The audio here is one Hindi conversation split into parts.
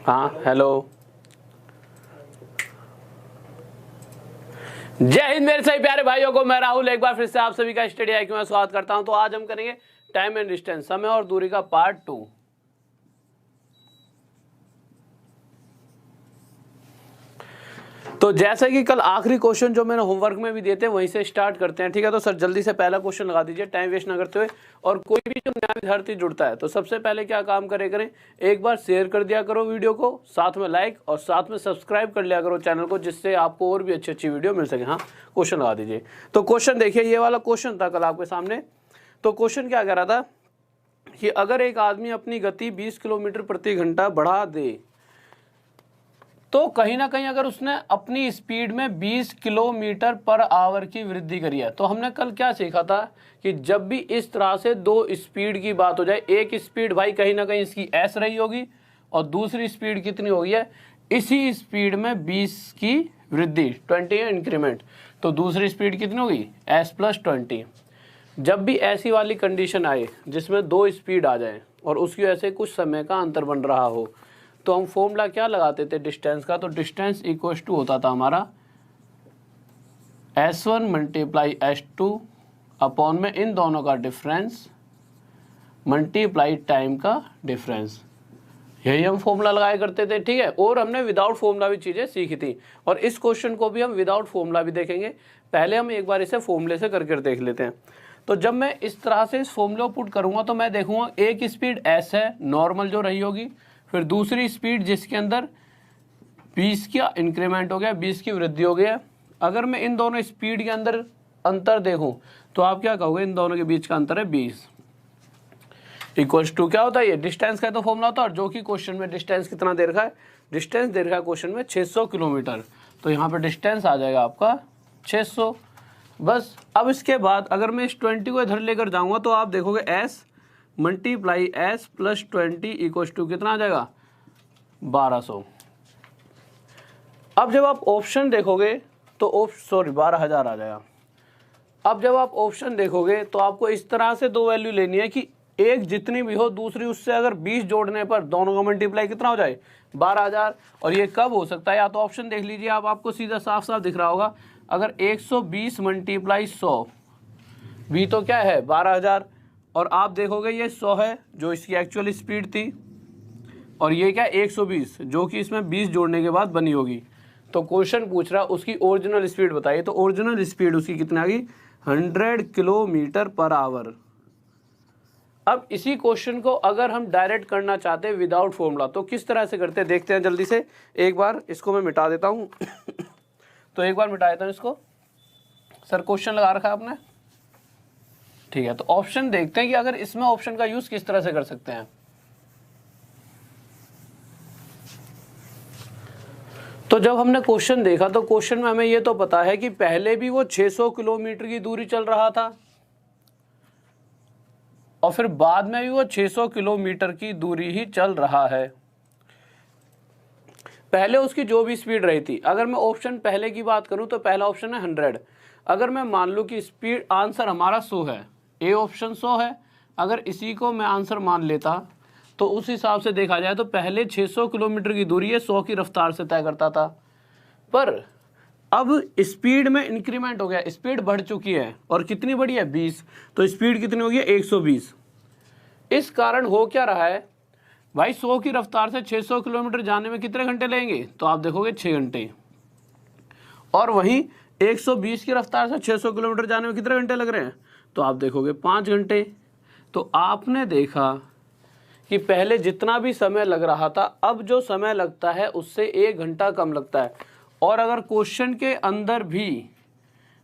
हाँ हेलो, जय हिंद मेरे सभी प्यारे भाइयों को। मैं राहुल एक बार फिर से आप सभी का स्टडी आई में स्वागत करता हूं। तो आज हम करेंगे टाइम एंड डिस्टेंस, समय और दूरी का पार्ट 2। तो जैसे कि कल आखिरी क्वेश्चन जो मैंने होमवर्क में भी दिए थे वहीं से स्टार्ट करते हैं, ठीक है। तो सर जल्दी से पहला क्वेश्चन लगा दीजिए टाइम वेस्ट ना करते हुए। और कोई भी जो नया विद्यार्थी जुड़ता है तो सबसे पहले क्या काम करें, एक बार शेयर कर दिया करो वीडियो को, साथ में लाइक और साथ में सब्सक्राइब कर लिया करो चैनल को, जिससे आपको और भी अच्छी अच्छी वीडियो मिल सके। हाँ, क्वेश्चन लगा दीजिए। तो क्वेश्चन देखिए, ये वाला क्वेश्चन था कल आपके सामने। तो क्वेश्चन क्या कह रहा था कि अगर एक आदमी अपनी गति 20 किलोमीटर प्रति घंटा बढ़ा दे तो कहीं ना कहीं अगर उसने अपनी स्पीड में 20 किलोमीटर पर आवर की वृद्धि करी है। तो हमने कल क्या सीखा था कि जब भी इस तरह से दो स्पीड की बात हो जाए, एक स्पीड भाई कहीं ना कहीं इसकी एस रही होगी और दूसरी स्पीड कितनी होगी है, इसी स्पीड में 20 की वृद्धि 20 इंक्रीमेंट, तो दूसरी स्पीड कितनी होगी एस प्लस 20। जब भी ऐसी वाली कंडीशन आए जिसमें दो स्पीड आ जाए और उसकी वजह से कुछ समय का अंतर बन रहा हो, तो हम फॉर्मूला क्या लगाते थे डिस्टेंस का। तो डिस्टेंस इक्वल टू होता था हमारा S1 मल्टीप्लाई S2 अपॉन में इन दोनों का डिफरेंस मल्टीप्लाई टाइम का डिफरेंस। यही हम फॉर्मूला लगाया करते थे, ठीक है। और हमने विदाउट फॉर्मूला भी चीज़ें सीखी थी, और इस क्वेश्चन को भी हम विदाउट फॉर्मूला भी देखेंगे। पहले हम एक बार इसे फॉर्मूले से करके देख लेते हैं। तो जब मैं इस तरह से इस फॉर्मूले को पुट करूँगा तो मैं देखूँगा एक स्पीड S है नॉर्मल जो रही होगी, फिर दूसरी स्पीड जिसके अंदर 20 का इंक्रीमेंट हो गया, 20 की वृद्धि हो गया। अगर मैं इन दोनों स्पीड के अंदर अंतर देखूं तो आप क्या कहोगे, इन दोनों के बीच का अंतर है 20 इक्वल्स टू क्या होता है, ये डिस्टेंस का तो फॉर्मूला होता है। और जो कि क्वेश्चन में डिस्टेंस कितना दे रखा है, डिस्टेंस दे रखा है क्वेश्चन में 600 किलोमीटर। तो यहाँ पर डिस्टेंस आ जाएगा आपका 600। बस अब इसके बाद अगर मैं इस 20 को इधर लेकर जाऊँगा तो आप देखोगे s multiply s plus 20 equal to कितना आ जाएगा 1200। अब जब आप ऑप्शन देखोगे तो 12,000 आ जाएगा। अब जब आप ऑप्शन देखोगे तो आपको इस तरह से दो वैल्यू लेनी है कि एक जितनी भी हो, दूसरी उससे अगर 20 जोड़ने पर दोनों का मल्टीप्लाई कितना हो जाए 12,000। और ये कब हो सकता है, या तो ऑप्शन देख लीजिए आप, आपको सीधा साफ साफ दिख रहा होगा। अगर 120 मल्टीप्लाई 100 भी तो क्या है 12,000, और आप देखोगे ये 100 है जो इसकी एक्चुअल स्पीड थी, और ये क्या 120 जो कि इसमें 20 जोड़ने के बाद बनी होगी। तो क्वेश्चन पूछ रहा उसकी ओरिजिनल स्पीड बताइए। तो ओरिजिनल स्पीड उसकी कितनी आ गई 100 किलोमीटर पर आवर। अब इसी क्वेश्चन को अगर हम डायरेक्ट करना चाहते हैं विदाउट फॉर्मूला तो किस तरह से करते हैं देखते हैं जल्दी से। एक बार इसको मैं मिटा देता हूँ तो एक बार मिटा देता हूँ इसको। सर क्वेश्चन लगा रखा है आपने, ठीक है। तो ऑप्शन देखते हैं कि अगर इसमें ऑप्शन का यूज किस तरह से कर सकते हैं। तो जब हमने क्वेश्चन देखा तो क्वेश्चन में हमें ये तो पता है कि पहले भी वो 600 किलोमीटर की दूरी चल रहा था और फिर बाद में भी वो 600 किलोमीटर की दूरी ही चल रहा है। पहले उसकी जो भी स्पीड रही थी, अगर मैं ऑप्शन पहले की बात करूं तो पहला ऑप्शन है 100। अगर मैं मान लूं कि स्पीड आंसर हमारा 100 है, ए ऑप्शन 100 है, अगर इसी को मैं आंसर मान लेता तो उस हिसाब से देखा जाए तो पहले 600 किलोमीटर की दूरी है 100 की रफ्तार से तय करता था, पर अब स्पीड में इंक्रीमेंट हो गया, स्पीड बढ़ चुकी है और कितनी बढ़ी है 20, तो स्पीड कितनी होगी 120। इस कारण हो क्या रहा है भाई, 100 की रफ्तार से 600 किलोमीटर जाने में कितने घंटे लगेंगे, तो आप देखोगे 6 घंटे। और वहीं 120 की रफ्तार से 600 किलोमीटर जाने में कितने घंटे लग रहे हैं, तो आप देखोगे 5 घंटे। तो आपने देखा कि पहले जितना भी समय लग रहा था अब जो समय लगता है उससे 1 घंटा कम लगता है। और अगर क्वेश्चन के अंदर भी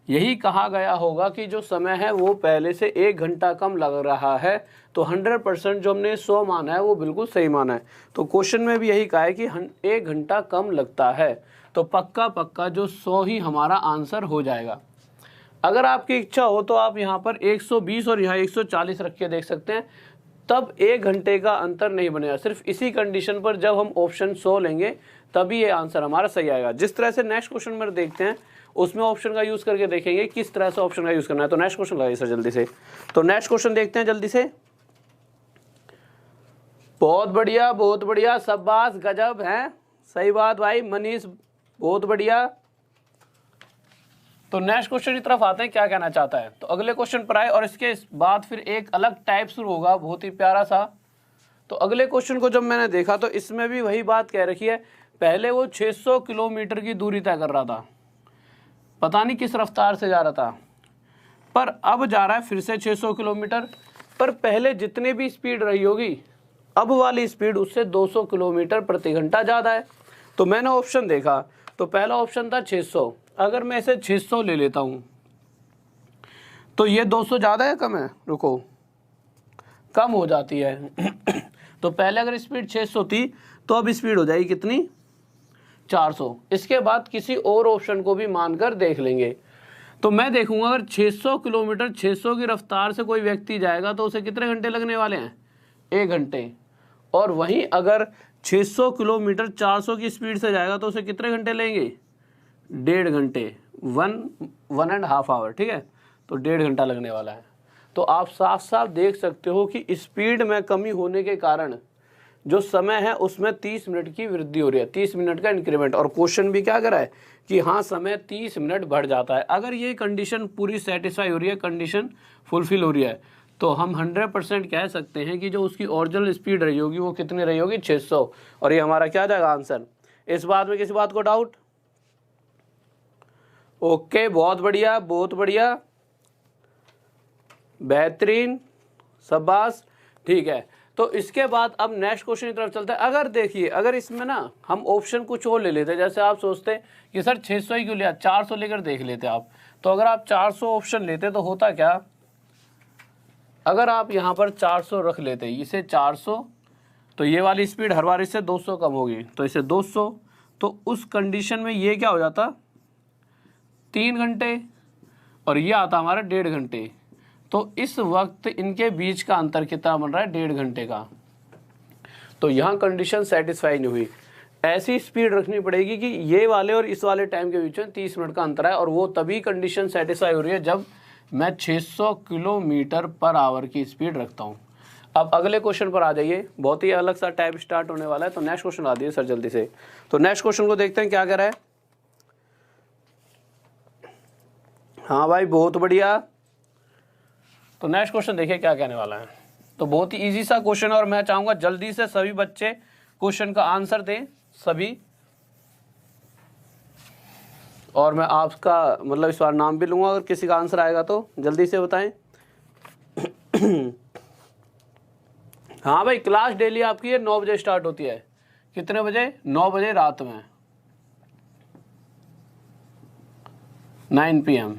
यही कहा गया होगा कि जो समय है वो पहले से 1 घंटा कम लग रहा है, तो 100% जो हमने 100 माना है वो बिल्कुल सही माना है। तो क्वेश्चन में भी यही कहा है कि 1 घंटा कम लगता है, तो पक्का पक्का जो 100 ही हमारा आंसर हो जाएगा। अगर आपकी इच्छा हो तो आप यहाँ पर 120 और यहाँ 140 रख के देख सकते हैं, तब 1 घंटे का अंतर नहीं बनेगा। सिर्फ इसी कंडीशन पर जब हम ऑप्शन 100 लेंगे तभी ये आंसर हमारा सही आएगा। जिस तरह से नेक्स्ट क्वेश्चन में देखते हैं उसमें ऑप्शन का यूज करके देखेंगे किस तरह से ऑप्शन का यूज करना है। तो नेक्स्ट क्वेश्चन लगाइए सर जल्दी से। तो नेक्स्ट क्वेश्चन देखते हैं जल्दी से। बहुत बढ़िया, बहुत बढ़िया, शाबाश, गजब है, सही बात भाई मनीष, बहुत बढ़िया। तो नेक्स्ट क्वेश्चन की तरफ आते हैं, क्या कहना चाहता है। तो अगले क्वेश्चन पर आए और इसके बाद फिर एक अलग टाइप शुरू होगा, बहुत ही प्यारा सा। तो अगले क्वेश्चन को जब मैंने देखा तो इसमें भी वही बात कह रखी है, पहले वो 600 किलोमीटर की दूरी तय कर रहा था, पता नहीं किस रफ्तार से जा रहा था, पर अब जा रहा है फिर से 600 किलोमीटर, पर पहले जितनी भी स्पीड रही होगी अब वाली स्पीड उससे 200 किलोमीटर प्रति घंटा ज़्यादा है। तो मैंने ऑप्शन देखा तो पहला ऑप्शन था 600, अगर मैं इसे 600 ले लेता हूँ तो ये 200 ज़्यादा है कम है, रुको, कम हो जाती है तो पहले अगर स्पीड 600 थी तो अब स्पीड हो जाएगी कितनी, 400। इसके बाद किसी और ऑप्शन को भी मानकर देख लेंगे। तो मैं देखूंगा अगर 600 किलोमीटर 600 की रफ्तार से कोई व्यक्ति जाएगा तो उसे कितने घंटे लगने वाले हैं, 1 घंटे। और वहीं अगर 600 किलोमीटर 400 की स्पीड से जाएगा तो उसे कितने घंटे लेंगे, 1.5 घंटे, 1.5 आवर, ठीक है। तो 1.5 घंटा लगने वाला है। तो आप साफ साफ देख सकते हो कि स्पीड में कमी होने के कारण जो समय है उसमें 30 मिनट की वृद्धि हो रही है, 30 मिनट का इंक्रीमेंट। और क्वेश्चन भी क्या करा है कि हाँ समय 30 मिनट बढ़ जाता है। अगर ये कंडीशन पूरी सेटिस्फाई हो रही है, कंडीशन फुलफिल हो रही है, तो हम 100% कह सकते हैं कि जो उसकी ओरिजिनल स्पीड रही होगी वो कितनी रही होगी, 600। और ये हमारा क्या जाएगा आंसर। इस बात में किसी बात को डाउट? ओके, बहुत बढ़िया, बहुत बढ़िया, बेहतरीन, शाबाश, ठीक है। तो इसके बाद अब नेक्स्ट क्वेश्चन की तरफ चलते हैं। अगर देखिए, अगर इसमें ना हम ऑप्शन कुछ और ले लेते, जैसे आप सोचते कि सर 600 ही क्यों लिया, 400 लेकर देख लेते आप। तो अगर आप 400 ऑप्शन लेते तो होता क्या, अगर आप यहाँ पर 400 रख लेते, इसे 400, तो ये वाली स्पीड हर बार इससे 200 कम होगी, तो इसे 200, तो उस कंडीशन में ये क्या हो जाता, 3 घंटे, और ये आता हमारा 1.5 घंटे। तो इस वक्त इनके बीच का अंतर कितना बन रहा है, 1.5 घंटे का। तो यहाँ कंडीशन सेटिस्फाई नहीं हुई, ऐसी स्पीड रखनी पड़ेगी कि ये वाले और इस वाले टाइम के बीच में 30 मिनट का अंतर है, और वो तभी कंडीशन सेटिस्फाई हो रही है जब मैं 600 किलोमीटर पर आवर की स्पीड रखता हूँ। अब अगले क्वेश्चन पर आ जाइए, बहुत ही अलग सा टाइप स्टार्ट होने वाला है। तो नेक्स्ट क्वेश्चन आ दिए सर जल्दी से। तो नेक्स्ट क्वेश्चन को देखते हैं क्या कह रहा है। हाँ भाई, बहुत बढ़िया। तो नेक्स्ट क्वेश्चन देखिए क्या कहने वाला है। तो बहुत ही इजी सा क्वेश्चन है और मैं चाहूंगा जल्दी से सभी बच्चे क्वेश्चन का आंसर दें सभी, और मैं आपका मतलब इस बार नाम भी लूंगा, अगर किसी का आंसर आएगा तो जल्दी से बताएं। हाँ भाई, क्लास डेली आपकी है 9 बजे स्टार्ट होती है। कितने बजे, 9 बजे रात में, 9 PM।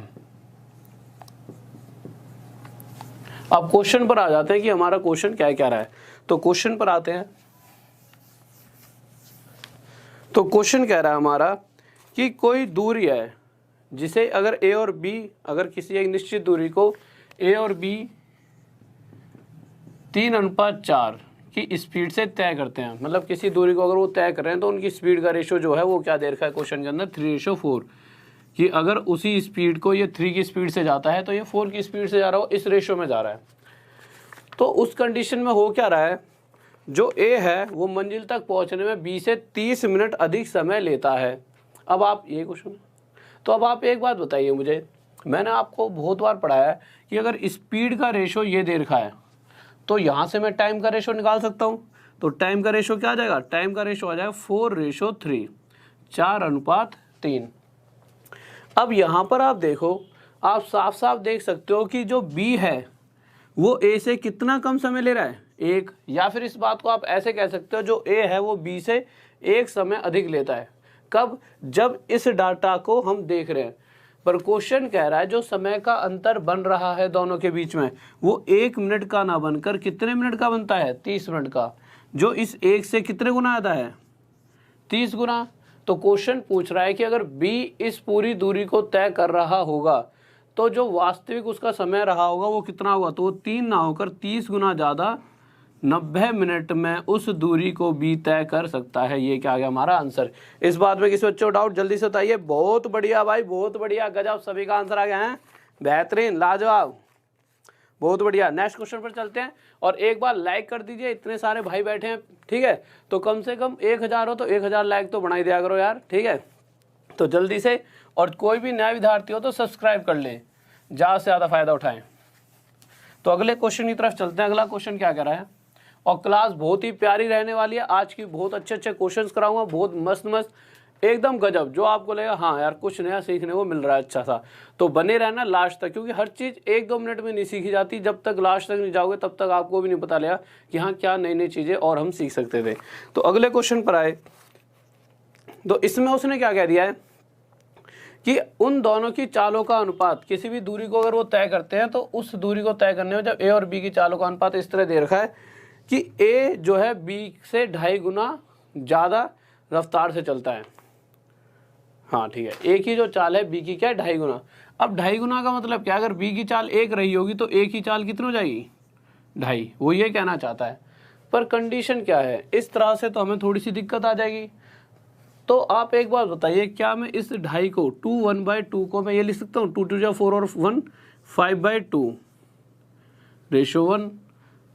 अब क्वेश्चन पर आ जाते हैं कि हमारा क्वेश्चन क्या कह रहा है। तो क्वेश्चन पर आते हैं। तो क्वेश्चन कह रहा है हमारा कि कोई दूरी है जिसे अगर ए और बी, अगर किसी एक निश्चित दूरी को ए और बी 3:4 की स्पीड से तय करते हैं, मतलब किसी दूरी को अगर वो तय कर रहे हैं तो उनकी स्पीड का रेशो जो है वो क्या दे रखा है क्वेश्चन के अंदर, 3:4, कि अगर उसी स्पीड को ये 3 की स्पीड से जाता है तो ये 4 की स्पीड से जा रहा हो, इस रेशो में जा रहा है। तो उस कंडीशन में हो क्या रहा है, जो ए है वो मंजिल तक पहुंचने में 20 से 30 मिनट अधिक समय लेता है। अब आप ये क्वेश्चन, तो अब आप एक बात बताइए मुझे, मैंने आपको बहुत बार पढ़ाया है कि अगर स्पीड का रेशो ये दे रखा है तो यहाँ से मैं टाइम का रेशो निकाल सकता हूँ। तो टाइम का रेशो क्या आ जाएगा, टाइम का रेशो आ जाएगा 4:3, 4:3। अब यहाँ पर आप देखो, आप साफ साफ देख सकते हो कि जो बी है वो ए से कितना कम समय ले रहा है, 1। या फिर इस बात को आप ऐसे कह सकते हो, जो ए है वो बी से 1 समय अधिक लेता है। कब, जब इस डाटा को हम देख रहे हैं। पर क्वेश्चन कह रहा है जो समय का अंतर बन रहा है दोनों के बीच में, वो 1 मिनट का ना बनकर कितने मिनट का बनता है, 30 मिनट का, जो इस 1 से कितने गुना आता है, 30 गुना। तो क्वेश्चन पूछ रहा है कि अगर बी इस पूरी दूरी को तय कर रहा होगा तो जो वास्तविक उसका समय रहा होगा वो कितना होगा, तो वो 3 ना होकर 30 गुना ज़्यादा 90 मिनट में उस दूरी को भी तय कर सकता है। ये क्या आ गया हमारा आंसर। इस बात में किसी बच्चे को डाउट, जल्दी से बताइए। बहुत बढ़िया भाई, बहुत बढ़िया, गजब, सभी का आंसर आ गया है, बेहतरीन, लाजवाब, बहुत बढ़िया। नेक्स्ट क्वेश्चन पर चलते हैं और एक बार लाइक कर दीजिए, इतने सारे भाई बैठे हैं, ठीक है, तो कम से कम 1000 हो तो 1000 लाइक तो बना ही दिया करो यार, ठीक है। तो जल्दी से, और कोई भी नया विद्यार्थी हो तो सब्सक्राइब कर लें, ज़्यादा से ज़्यादा फायदा उठाएं। तो अगले क्वेश्चन की तरफ चलते हैं। अगला क्वेश्चन क्या कह रहा है, और क्लास बहुत ही प्यारी रहने वाली है आज की, बहुत अच्छे अच्छे क्वेश्चंस कराऊंगा, बहुत मस्त मस्त, एकदम गजब, जो आपको लगेगा हाँ यार कुछ नया सीखने को मिल रहा है अच्छा सा। तो बने रहना लास्ट तक, क्योंकि हर चीज़ 1-2 मिनट में नहीं सीखी जाती, जब तक लास्ट तक नहीं जाओगे तब तक आपको भी नहीं पता लगा कि हाँ क्या नई नई चीज़ें और हम सीख सकते थे। तो अगले क्वेश्चन पर आए, तो इसमें उसने क्या कह दिया है कि उन दोनों की चालों का अनुपात, किसी भी दूरी को अगर वो तय करते हैं तो उस दूरी को तय करने में जब ए और बी की चालों का अनुपात इस तरह दे रखा है कि ए जो है बी से 2.5 गुना ज़्यादा रफ्तार से चलता है। हाँ ठीक है, ए की जो चाल है बी की क्या है 2.5 गुना। अब 2.5 गुना का मतलब क्या, अगर बी की चाल 1 रही होगी तो ए की चाल कितनी हो जाएगी 2.5, वो ये कहना चाहता है। पर कंडीशन क्या है, इस तरह से तो हमें थोड़ी सी दिक्कत आ जाएगी। तो आप एक बात बताइए, क्या मैं इस 2.5 को 2 1/2 को मैं ये लिख सकता हूँ 2 2 जा 4 और 1 5/2 रेशो 1।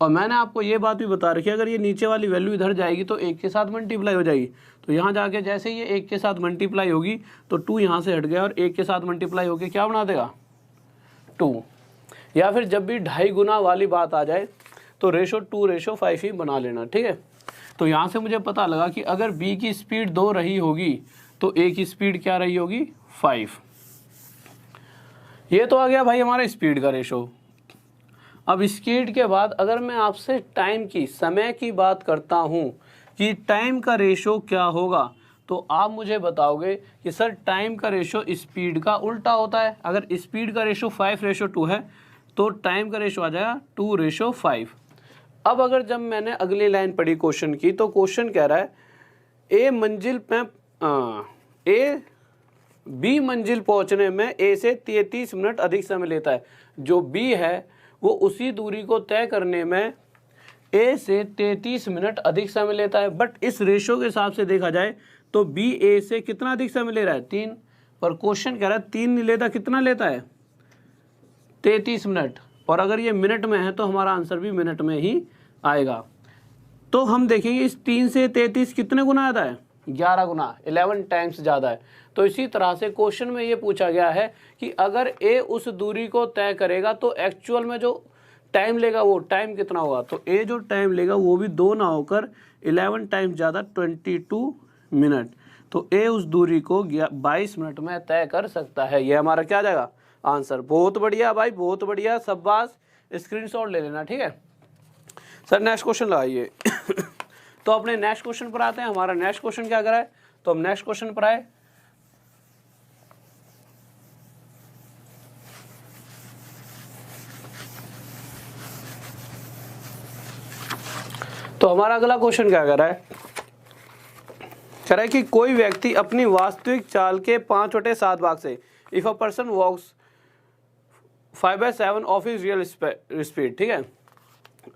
और मैंने आपको ये बात भी बता रखी है, अगर ये नीचे वाली वैल्यू इधर जाएगी तो 1 के साथ मल्टीप्लाई हो जाएगी। तो यहाँ जाके जैसे ये 1 के साथ मल्टीप्लाई होगी तो 2 यहाँ से हट गया और 1 के साथ मल्टीप्लाई होके क्या बना देगा 2। या फिर जब भी 2.5 गुना वाली बात आ जाए तो रेशो 2:5 ही बना लेना, ठीक है। तो यहाँ से मुझे पता लगा कि अगर बी की स्पीड 2 रही होगी तो ए की स्पीड क्या रही होगी 5। ये तो आ गया भाई हमारा स्पीड का रेशो। अब स्पीड के बाद अगर मैं आपसे टाइम की, समय की बात करता हूँ कि टाइम का रेशो क्या होगा, तो आप मुझे बताओगे कि सर टाइम का रेशो स्पीड का उल्टा होता है। अगर स्पीड का रेशो 5:2 है तो टाइम का रेशो आ जाएगा 2:5। अब अगर जब मैंने अगली लाइन पढ़ी क्वेश्चन की, तो क्वेश्चन कह रहा है बी मंजिल पहुंचने में ए से 33 मिनट अधिक समय लेता है। जो बी है वो उसी दूरी को तय करने में ए से 33 मिनट अधिक समय लेता है। बट इस रेशो के हिसाब से देखा जाए तो बी ए से कितना अधिक समय ले रहा है 3, पर क्वेश्चन कह रहा है 3 नहीं लेता, कितना लेता है 33 मिनट। और अगर ये मिनट में है तो हमारा आंसर भी मिनट में ही आएगा। तो हम देखेंगे इस 3 से 33 कितने गुना ज़्यादा है 11 गुना, 11 टाइम्स ज़्यादा है। तो इसी तरह से क्वेश्चन में ये पूछा गया है कि अगर ए उस दूरी को तय करेगा तो एक्चुअल में जो टाइम लेगा वो टाइम कितना होगा। तो ए जो टाइम लेगा वो भी 2 ना होकर 11 टाइम्स ज़्यादा 22 मिनट। तो ए उस दूरी को 22 मिनट में तय कर सकता है। ये हमारा क्या जाएगा आंसर। बहुत बढ़िया भाई, बहुत बढ़िया, शाबाश, स्क्रीनशॉट ले लेना, ठीक है। सर नेक्स्ट क्वेश्चन लगाइए। तो अपने नेक्स्ट क्वेश्चन पर आते हैं। हमारा नेक्स्ट क्वेश्चन क्या करा है, तो हम नेक्स्ट क्वेश्चन पर आए। तो हमारा अगला क्वेश्चन क्या कर रहा है, कह रहा है कि कोई व्यक्ति अपनी वास्तविक चाल के 5/7 भाग से, if a person walks 5/7 of his real speed, ठीक है।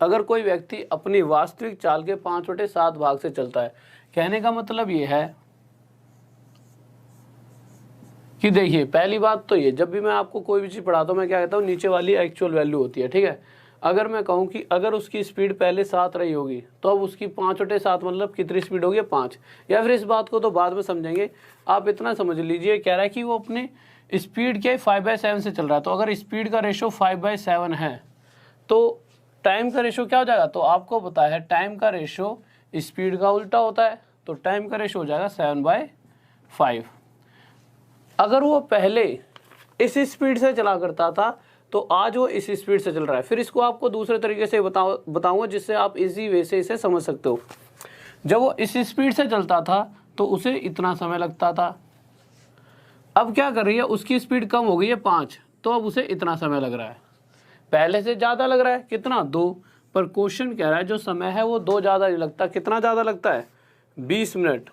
अगर कोई व्यक्ति अपनी वास्तविक चाल के 5/7 भाग से चलता है, कहने का मतलब ये है कि देखिए पहली बात तो ये, जब भी मैं आपको कोई भी चीज़ पढ़ाता हूँ मैं क्या कहता हूँ, नीचे वाली एक्चुअल वैल्यू होती है, ठीक है। अगर मैं कहूँ कि अगर उसकी स्पीड पहले 7 रही होगी तो अब उसकी 5/7 मतलब कितनी स्पीड होगी 5। या फिर इस बात को तो बाद में समझेंगे, आप इतना समझ लीजिए, कह रहा है कि वो अपने स्पीड के 5/7 से चल रहा है। तो अगर स्पीड का रेशो 5/7 है तो टाइम का रेशो क्या हो जाएगा, तो आपको पता है टाइम का रेशो स्पीड का उल्टा होता है। तो टाइम का रेशो हो जाएगा 7/5। अगर वो पहले इस स्पीड से चला करता था तो आज वो इस स्पीड से चल रहा है। फिर इसको आपको दूसरे तरीके से बताऊंगा जिससे आप इजी वे से इसे समझ सकते हो। जब वो इस स्पीड से चलता था तो उसे इतना समय लगता था। अब क्या कर रही है, उसकी स्पीड कम हो गई है 5, तो अब उसे इतना समय लग रहा है। पहले से ज़्यादा लग रहा है, कितना 2, पर क्वेश्चन कह रहा है जो समय है वो 2 ज़्यादा नहीं लगता। कितना ज़्यादा लगता है 20 मिनट।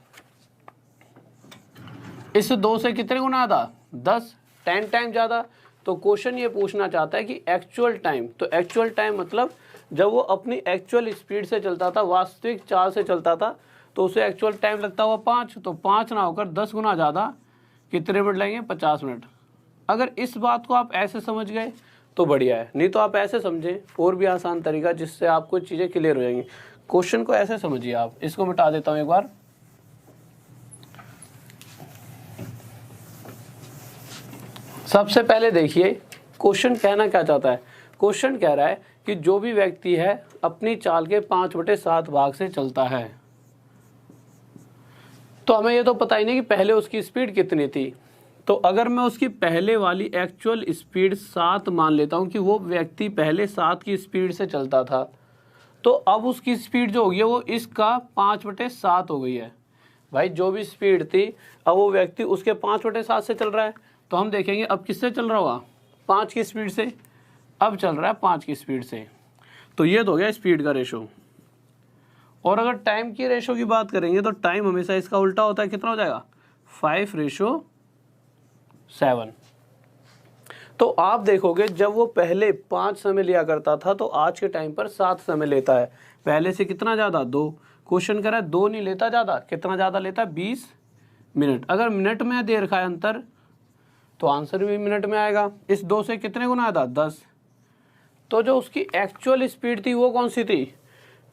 इस 2 से कितने गुना ज़्यादा 10 टाइम ज़्यादा। तो क्वेश्चन ये पूछना चाहता है कि एक्चुअल टाइम, तो एक्चुअल टाइम मतलब जब वो अपनी एक्चुअल स्पीड से चलता था, वास्तविक चाल से चलता था, तो उसे एक्चुअल टाइम लगता हुआ 5। तो 5 ना होकर 10 गुना ज़्यादा कितने मिनट लगेंगे 50 मिनट। अगर इस बात को आप ऐसे समझ गए तो बढ़िया है, नहीं तो आप ऐसे समझें, और भी आसान तरीका जिससे आपको चीज़ें क्लियर हो जाएंगी। क्वेश्चन को ऐसे समझिए आप, इसको मिटा देता हूँ एक बार। सबसे पहले देखिए क्वेश्चन कहना क्या चाहता है। क्वेश्चन कह रहा है कि जो भी व्यक्ति है अपनी चाल के 5/7 भाग से चलता है। तो हमें ये तो पता ही नहीं कि पहले उसकी स्पीड कितनी थी। तो अगर मैं उसकी पहले वाली एक्चुअल स्पीड 7 मान लेता हूँ कि वो व्यक्ति पहले 7 की स्पीड से चलता था, तो अब उसकी स्पीड जो होगी वो इसका 5/7 हो गई है। भाई जो भी स्पीड थी अब वो व्यक्ति उसके 5/7 से चल रहा है, तो हम देखेंगे अब किससे चल रहा होगा, 5 की स्पीड से। अब चल रहा है 5 की स्पीड से, तो ये तो हो गया स्पीड का रेशो। और अगर टाइम की रेशो की बात करेंगे तो टाइम हमेशा इसका उल्टा होता है, कितना हो जाएगा 5/7। तो आप देखोगे जब वो पहले 5 समय लिया करता था तो आज के टाइम पर 7 समय लेता है। पहले से कितना ज़्यादा, 2। क्वेश्चन कह रहा है 2 नहीं लेता ज़्यादा, कितना ज़्यादा लेता है 20 मिनट। अगर मिनट में दे रखा है अंतर तो आंसर भी मिनट में आएगा। इस 2 से कितने गुना था, 10। तो जो उसकी एक्चुअल स्पीड थी वो कौन सी थी,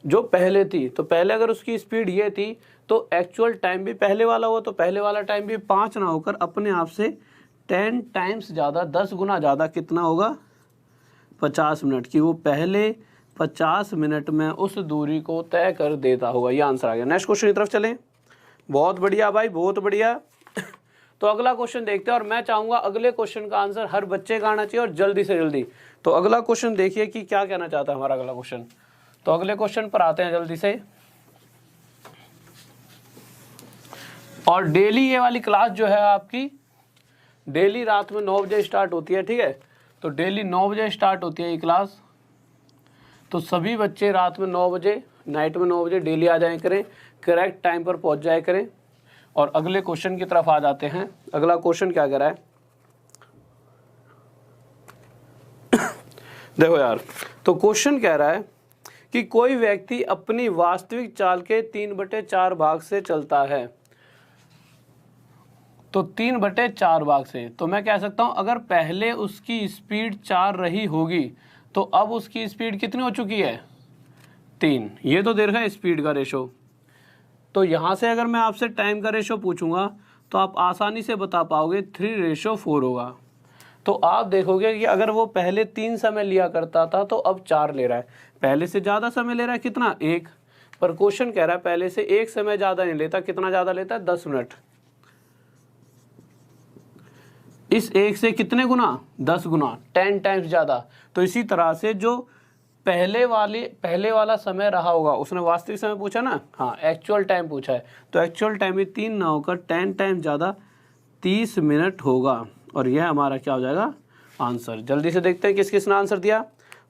जो पहले थी। तो पहले अगर उसकी स्पीड ये थी तो एक्चुअल टाइम भी पहले वाला हुआ, तो पहले वाला टाइम भी 5 ना होकर अपने आप से 10 टाइम्स ज़्यादा, 10 गुना ज़्यादा कितना होगा, 50 मिनट की। वो पहले 50 मिनट में उस दूरी को तय कर देता होगा। ये आंसर आ गया। नेक्स्ट क्वेश्चन की तरफ चलें। बहुत बढ़िया भाई, बहुत बढ़िया। तो अगला क्वेश्चन देखते हैं, और मैं चाहूँगा अगले क्वेश्चन का आंसर हर बच्चे का आना चाहिए और जल्दी से जल्दी। तो अगला क्वेश्चन देखिए कि क्या कहना चाहता है हमारा अगला क्वेश्चन। तो अगले क्वेश्चन पर आते हैं जल्दी से। और डेली ये वाली क्लास जो है आपकी डेली रात में 9 बजे स्टार्ट होती है, ठीक है। तो डेली 9 बजे स्टार्ट होती है ये क्लास। तो सभी बच्चे रात में 9 बजे, नाइट में 9 बजे डेली आ जाए करें, करेक्ट टाइम पर पहुंच जाए करें। और अगले क्वेश्चन की तरफ आ जाते हैं। अगला क्वेश्चन क्या कह रहा है देखो यार, तो क्वेश्चन कह रहा है कि कोई व्यक्ति अपनी वास्तविक चाल के 3/4 भाग से चलता है। तो 3/4 भाग से, तो मैं कह सकता हूं अगर पहले उसकी स्पीड 4 रही होगी तो अब उसकी स्पीड कितनी हो चुकी है, 3। ये तो दे रखा है स्पीड का रेशो। तो यहां से अगर मैं आपसे टाइम का रेशो पूछूंगा तो आप आसानी से बता पाओगे 3/4 होगा। तो आप देखोगे कि अगर वो पहले 3 समय लिया करता था तो अब 4 ले रहा है, पहले से ज़्यादा समय ले रहा है, कितना, 1। पर क्वेश्चन कह रहा है पहले से 1 समय ज़्यादा नहीं लेता, कितना ज़्यादा लेता है, 10 मिनट। इस 1 से कितने गुना, 10 गुना, 10 टाइम्स ज़्यादा। तो इसी तरह से जो पहले वाला समय रहा होगा, उसने वास्तविक समय पूछा ना, हाँ एक्चुअल टाइम पूछा है, तो एक्चुअल टाइम भी 3 ना होकर 10 टाइम ज़्यादा 30 मिनट होगा। और यह हमारा क्या हो जाएगा, आंसर। जल्दी से देखते हैं किस किसने आंसर दिया।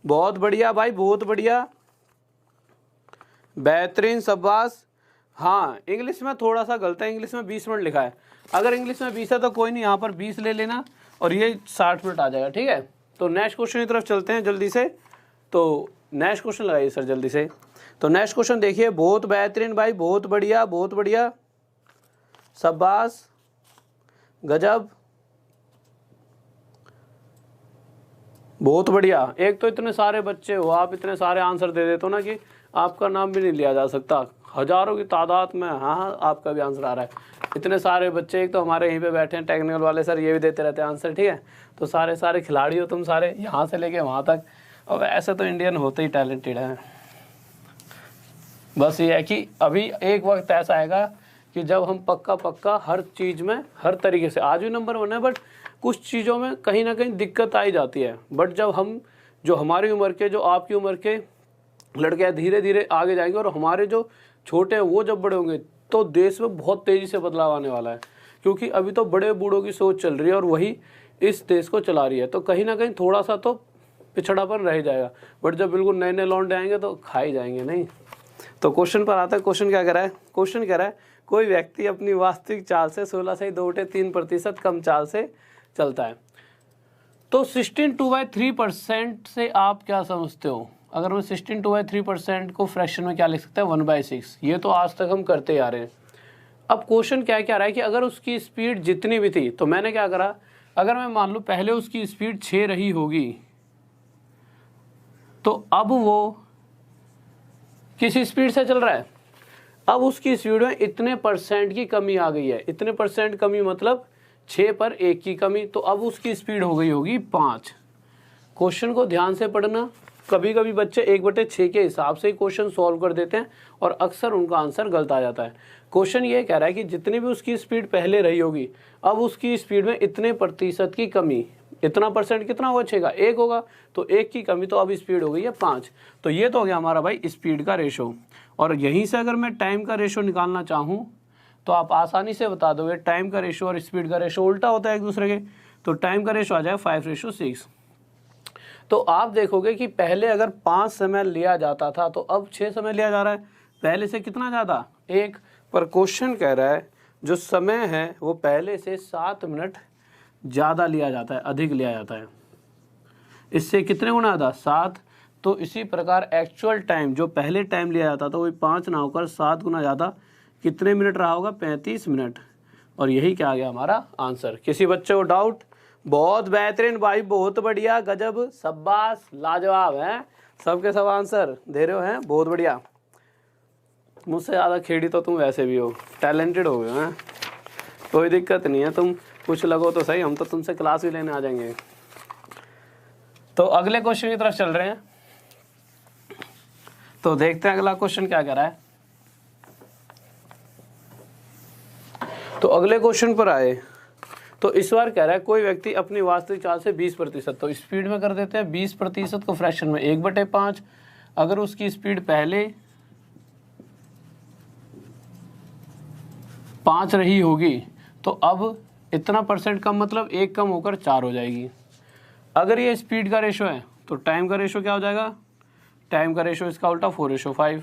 बहुत बढ़िया भाई, बहुत बढ़िया, बेहतरीन, शाबाश। हाँ इंग्लिश में थोड़ा सा गलत है, इंग्लिश में 20 मिनट लिखा है। अगर इंग्लिश में 20 है तो कोई नहीं, यहाँ पर 20 ले लेना और ये 60 मिनट आ जाएगा, ठीक है। तो नेक्स्ट क्वेश्चन की तरफ चलते हैं जल्दी से। तो नेक्स्ट क्वेश्चन लगाइए सर जल्दी से। तो नेक्स्ट क्वेश्चन देखिए, बहुत बेहतरीन भाई, बहुत बढ़िया, बहुत बढ़िया, शाबाश, गजब, बहुत बढ़िया। एक तो इतने सारे बच्चे हो, आप इतने सारे आंसर दे देते हो ना कि आपका नाम भी नहीं लिया जा सकता। हजारों की तादाद में हाँ आपका भी आंसर आ रहा है। इतने सारे बच्चे, एक तो हमारे यहीं पे बैठे हैं टेक्निकल वाले सर, ये भी देते रहते हैं आंसर, ठीक है। तो सारे खिलाड़ी हो तुम सारे, यहाँ से लेके वहाँ तक। और ऐसे तो इंडियन होते ही टैलेंटेड हैं। बस ये है कि अभी एक वक्त ऐसा आएगा कि जब हम पक्का हर चीज़ में हर तरीके से, आज भी नंबर 1 है, बट कुछ चीज़ों में कहीं ना कहीं दिक्कत आई जाती है। बट जब हम, जो हमारी उम्र के, जो आपकी उम्र के लड़के धीरे धीरे आगे जाएंगे और हमारे जो छोटे हैं वो जब बड़े होंगे, तो देश में बहुत तेज़ी से बदलाव आने वाला है। क्योंकि अभी तो बड़े बूढ़ों की सोच चल रही है और वही इस देश को चला रही है। तो कहीं ना कहीं थोड़ा सा तो पिछड़ापन रह जाएगा, बट जब बिल्कुल नए नए लौंडे आएंगे तो खा ही जाएंगे, नहीं। तो क्वेश्चन पर आता है। क्वेश्चन क्या कह रहा है, क्वेश्चन कह रहा है कोई व्यक्ति अपनी वास्तविक चाल से 16.3% कम चाल से चलता है। तो 16/3% से आप क्या समझते हो? अगर मैं 16/3% को फ्रैक्शन में क्या लिख सकते हैं, 1/6। ये तो आज तक हम करते आ रहे हैं। अब क्वेश्चन क्या रहा है कि अगर उसकी स्पीड जितनी भी थी, तो मैंने क्या करा, अगर मैं मान लूँ पहले उसकी स्पीड 6 रही होगी, तो अब वो किस स्पीड से चल रहा है, अब उसकी स्पीड में इतने % की कमी आ गई है। इतने % कमी मतलब 6 पर 1 की कमी, तो अब उसकी स्पीड हो गई होगी 5। क्वेश्चन को ध्यान से पढ़ना। कभी कभी बच्चे 1/6 के हिसाब से ही क्वेश्चन सॉल्व कर देते हैं और अक्सर उनका आंसर गलत आ जाता है। क्वेश्चन ये कह रहा है कि जितनी भी उसकी स्पीड पहले रही होगी, अब उसकी स्पीड में इतने % की कमी, इतना % कितना होगा, 6 का 1 होगा, तो 1 की कमी, तो अब स्पीड हो गई है 5। तो ये तो हो गया हमारा भाई स्पीड का रेशो। और यहीं से अगर मैं टाइम का रेशो निकालना चाहूँ तो आप आसानी से बता दोगे, टाइम का रेशो और स्पीड का रेशो उल्टा होता है एक दूसरे के, तो टाइम का रेशो आ जाएगा 5:6। तो आप देखोगे कि पहले अगर 5 समय लिया जाता था तो अब 6 समय लिया जा रहा है, पहले से कितना ज़्यादा 1। पर क्वेश्चन कह रहा है जो समय है वो पहले से 7 मिनट ज़्यादा लिया जाता है, अधिक लिया जाता है। इससे कितने गुना ज़्यादा, 7। तो इसी प्रकार एक्चुअल टाइम जो पहले टाइम लिया जाता था वही 5 ना होकर 7 गुना ज़्यादा कितने मिनट रहा होगा, 35 मिनट। और यही क्या आ गया हमारा आंसर। किसी बच्चे को डाउट? बहुत बेहतरीन भाई, बहुत बढ़िया, गजब, शाबाश, लाजवाब है, सबके सब आंसर दे रहे हो हैं, बहुत बढ़िया। मुझसे ज़्यादा खेड़ी तो तुम वैसे भी हो, टैलेंटेड हो गए हैं, कोई दिक्कत नहीं है, तुम कुछ लगो तो सही, हम तो तुमसे क्लास भी लेने आ जाएंगे। तो अगले क्वेश्चन की तरफ चल रहे हैं, तो देखते हैं अगला क्वेश्चन क्या कह रहा है। तो अगले क्वेश्चन पर आए तो इस बार कह रहा है कोई व्यक्ति अपनी वास्तविक चाल से 20%, तो स्पीड में कर देते हैं 20% को फ्रैक्शन में 1/5। अगर उसकी स्पीड पहले 5 रही होगी तो अब इतना % कम, मतलब 1 कम होकर 4 हो जाएगी। अगर ये स्पीड का रेशो है तो टाइम का रेशो क्या हो जाएगा, टाइम का रेशो इसका उल्टा 4:5।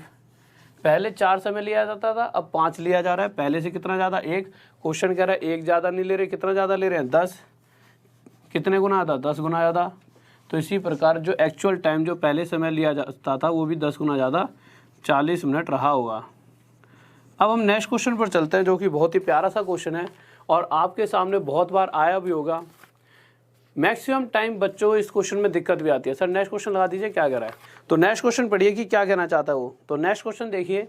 पहले 4 समय लिया जाता था, अब 5 लिया जा रहा है, पहले से कितना ज़्यादा, 1। क्वेश्चन कह रहा है 1 ज़्यादा नहीं ले रहे, कितना ज़्यादा ले रहे हैं, 10। कितने गुना ज़्यादा, 10 गुना ज़्यादा। तो इसी प्रकार जो एक्चुअल टाइम जो पहले समय लिया जाता था वो भी 10 गुना ज़्यादा 40 मिनट रहा होगा। अब हम नेक्स्ट क्वेश्चन पर चलते हैं, जो कि बहुत ही प्यारा सा क्वेश्चन है और आपके सामने बहुत बार आया भी होगा। मैक्सिमम टाइम बच्चों को इस क्वेश्चन में दिक्कत भी आती है। सर नेक्स्ट क्वेश्चन लगा दीजिए, क्या कह रहा है। तो नेक्स्ट क्वेश्चन पढ़िए कि क्या कहना चाहता है वो। तो नेक्स्ट क्वेश्चन देखिए,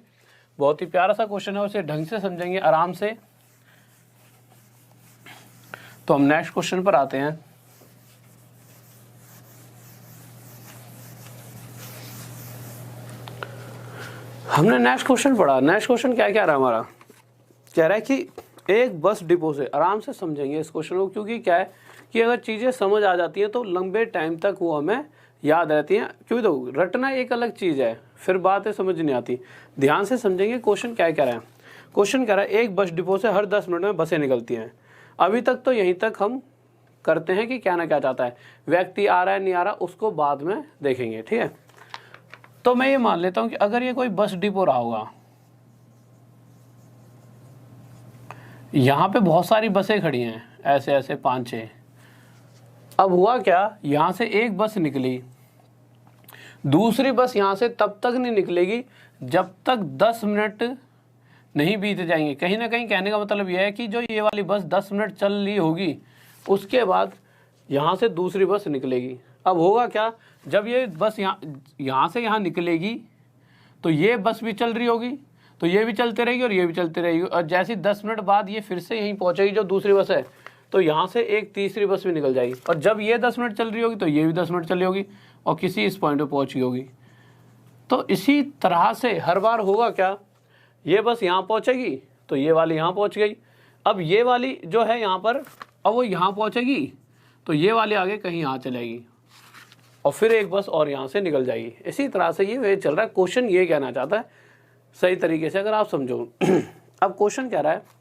बहुत ही प्यारा सा क्वेश्चन है, उसे ढंग से समझेंगे आराम से। तो हम नेक्स्ट क्वेश्चन पर आते हैं। हमने नेक्स्ट क्वेश्चन पढ़ा। नेक्स्ट क्वेश्चन क्या कह रहा है हमारा, कह रहा है कि एक बस डिपो से, आराम से समझेंगे इस क्वेश्चन को, क्योंकि क्या है कि अगर चीज़ें समझ आ जाती हैं तो लंबे टाइम तक वो हमें याद रहती हैं। क्योंकि तो रटना एक अलग चीज़ है, फिर बातें समझ नहीं आती। ध्यान से समझेंगे क्वेश्चन क्या कह रहा है। क्वेश्चन कह रहा है एक बस डिपो से हर 10 मिनट में बसें निकलती हैं। अभी तक तो यहीं तक हम करते हैं कि क्या ना क्या चाहता है, व्यक्ति आ रहा है नहीं आ रहा उसको बाद में देखेंगे, ठीक है। तो मैं ये मान लेता हूं कि अगर ये कोई बस डिपो रहा होगा, यहां पे बहुत सारी बसें खड़ी हैं, ऐसे ऐसे 5-6। अब हुआ क्या, यहां से एक बस निकली, दूसरी बस यहां से तब तक नहीं निकलेगी जब तक 10 मिनट नहीं बीत जाएंगे। कहीं ना कहीं कहने का मतलब यह है कि जो ये वाली बस 10 मिनट चल रही होगी, उसके बाद यहाँ से दूसरी बस निकलेगी। अब होगा क्या, जब ये बस यहाँ से यहाँ निकलेगी तो ये बस भी चल रही होगी, तो ये भी चलते रहेगी और ये भी चलती रहेगी। और जैसे 10 मिनट बाद ये फिर से यहीं पहुँचेगी जो दूसरी बस है, तो यहाँ से एक तीसरी बस भी निकल जाएगी। और जब ये 10 मिनट चल रही होगी तो ये भी 10 मिनट चल रही होगी और किसी इस पॉइंट पर पहुँची होगी। तो इसी तरह से हर बार होगा क्या, ये बस यहाँ पहुँचेगी तो ये वाली यहाँ पहुँच गई। अब ये वाली जो है यहाँ पर, अब वो यहाँ पहुँचेगी तो ये वाली आगे कहीं यहाँ चलेगी और फिर एक बस और यहाँ से निकल जाएगी। इसी तरह से ये वे चल रहा है। क्वेश्चन ये कहना चाहता है सही तरीके से अगर आप समझो। अब क्वेश्चन कह रहा है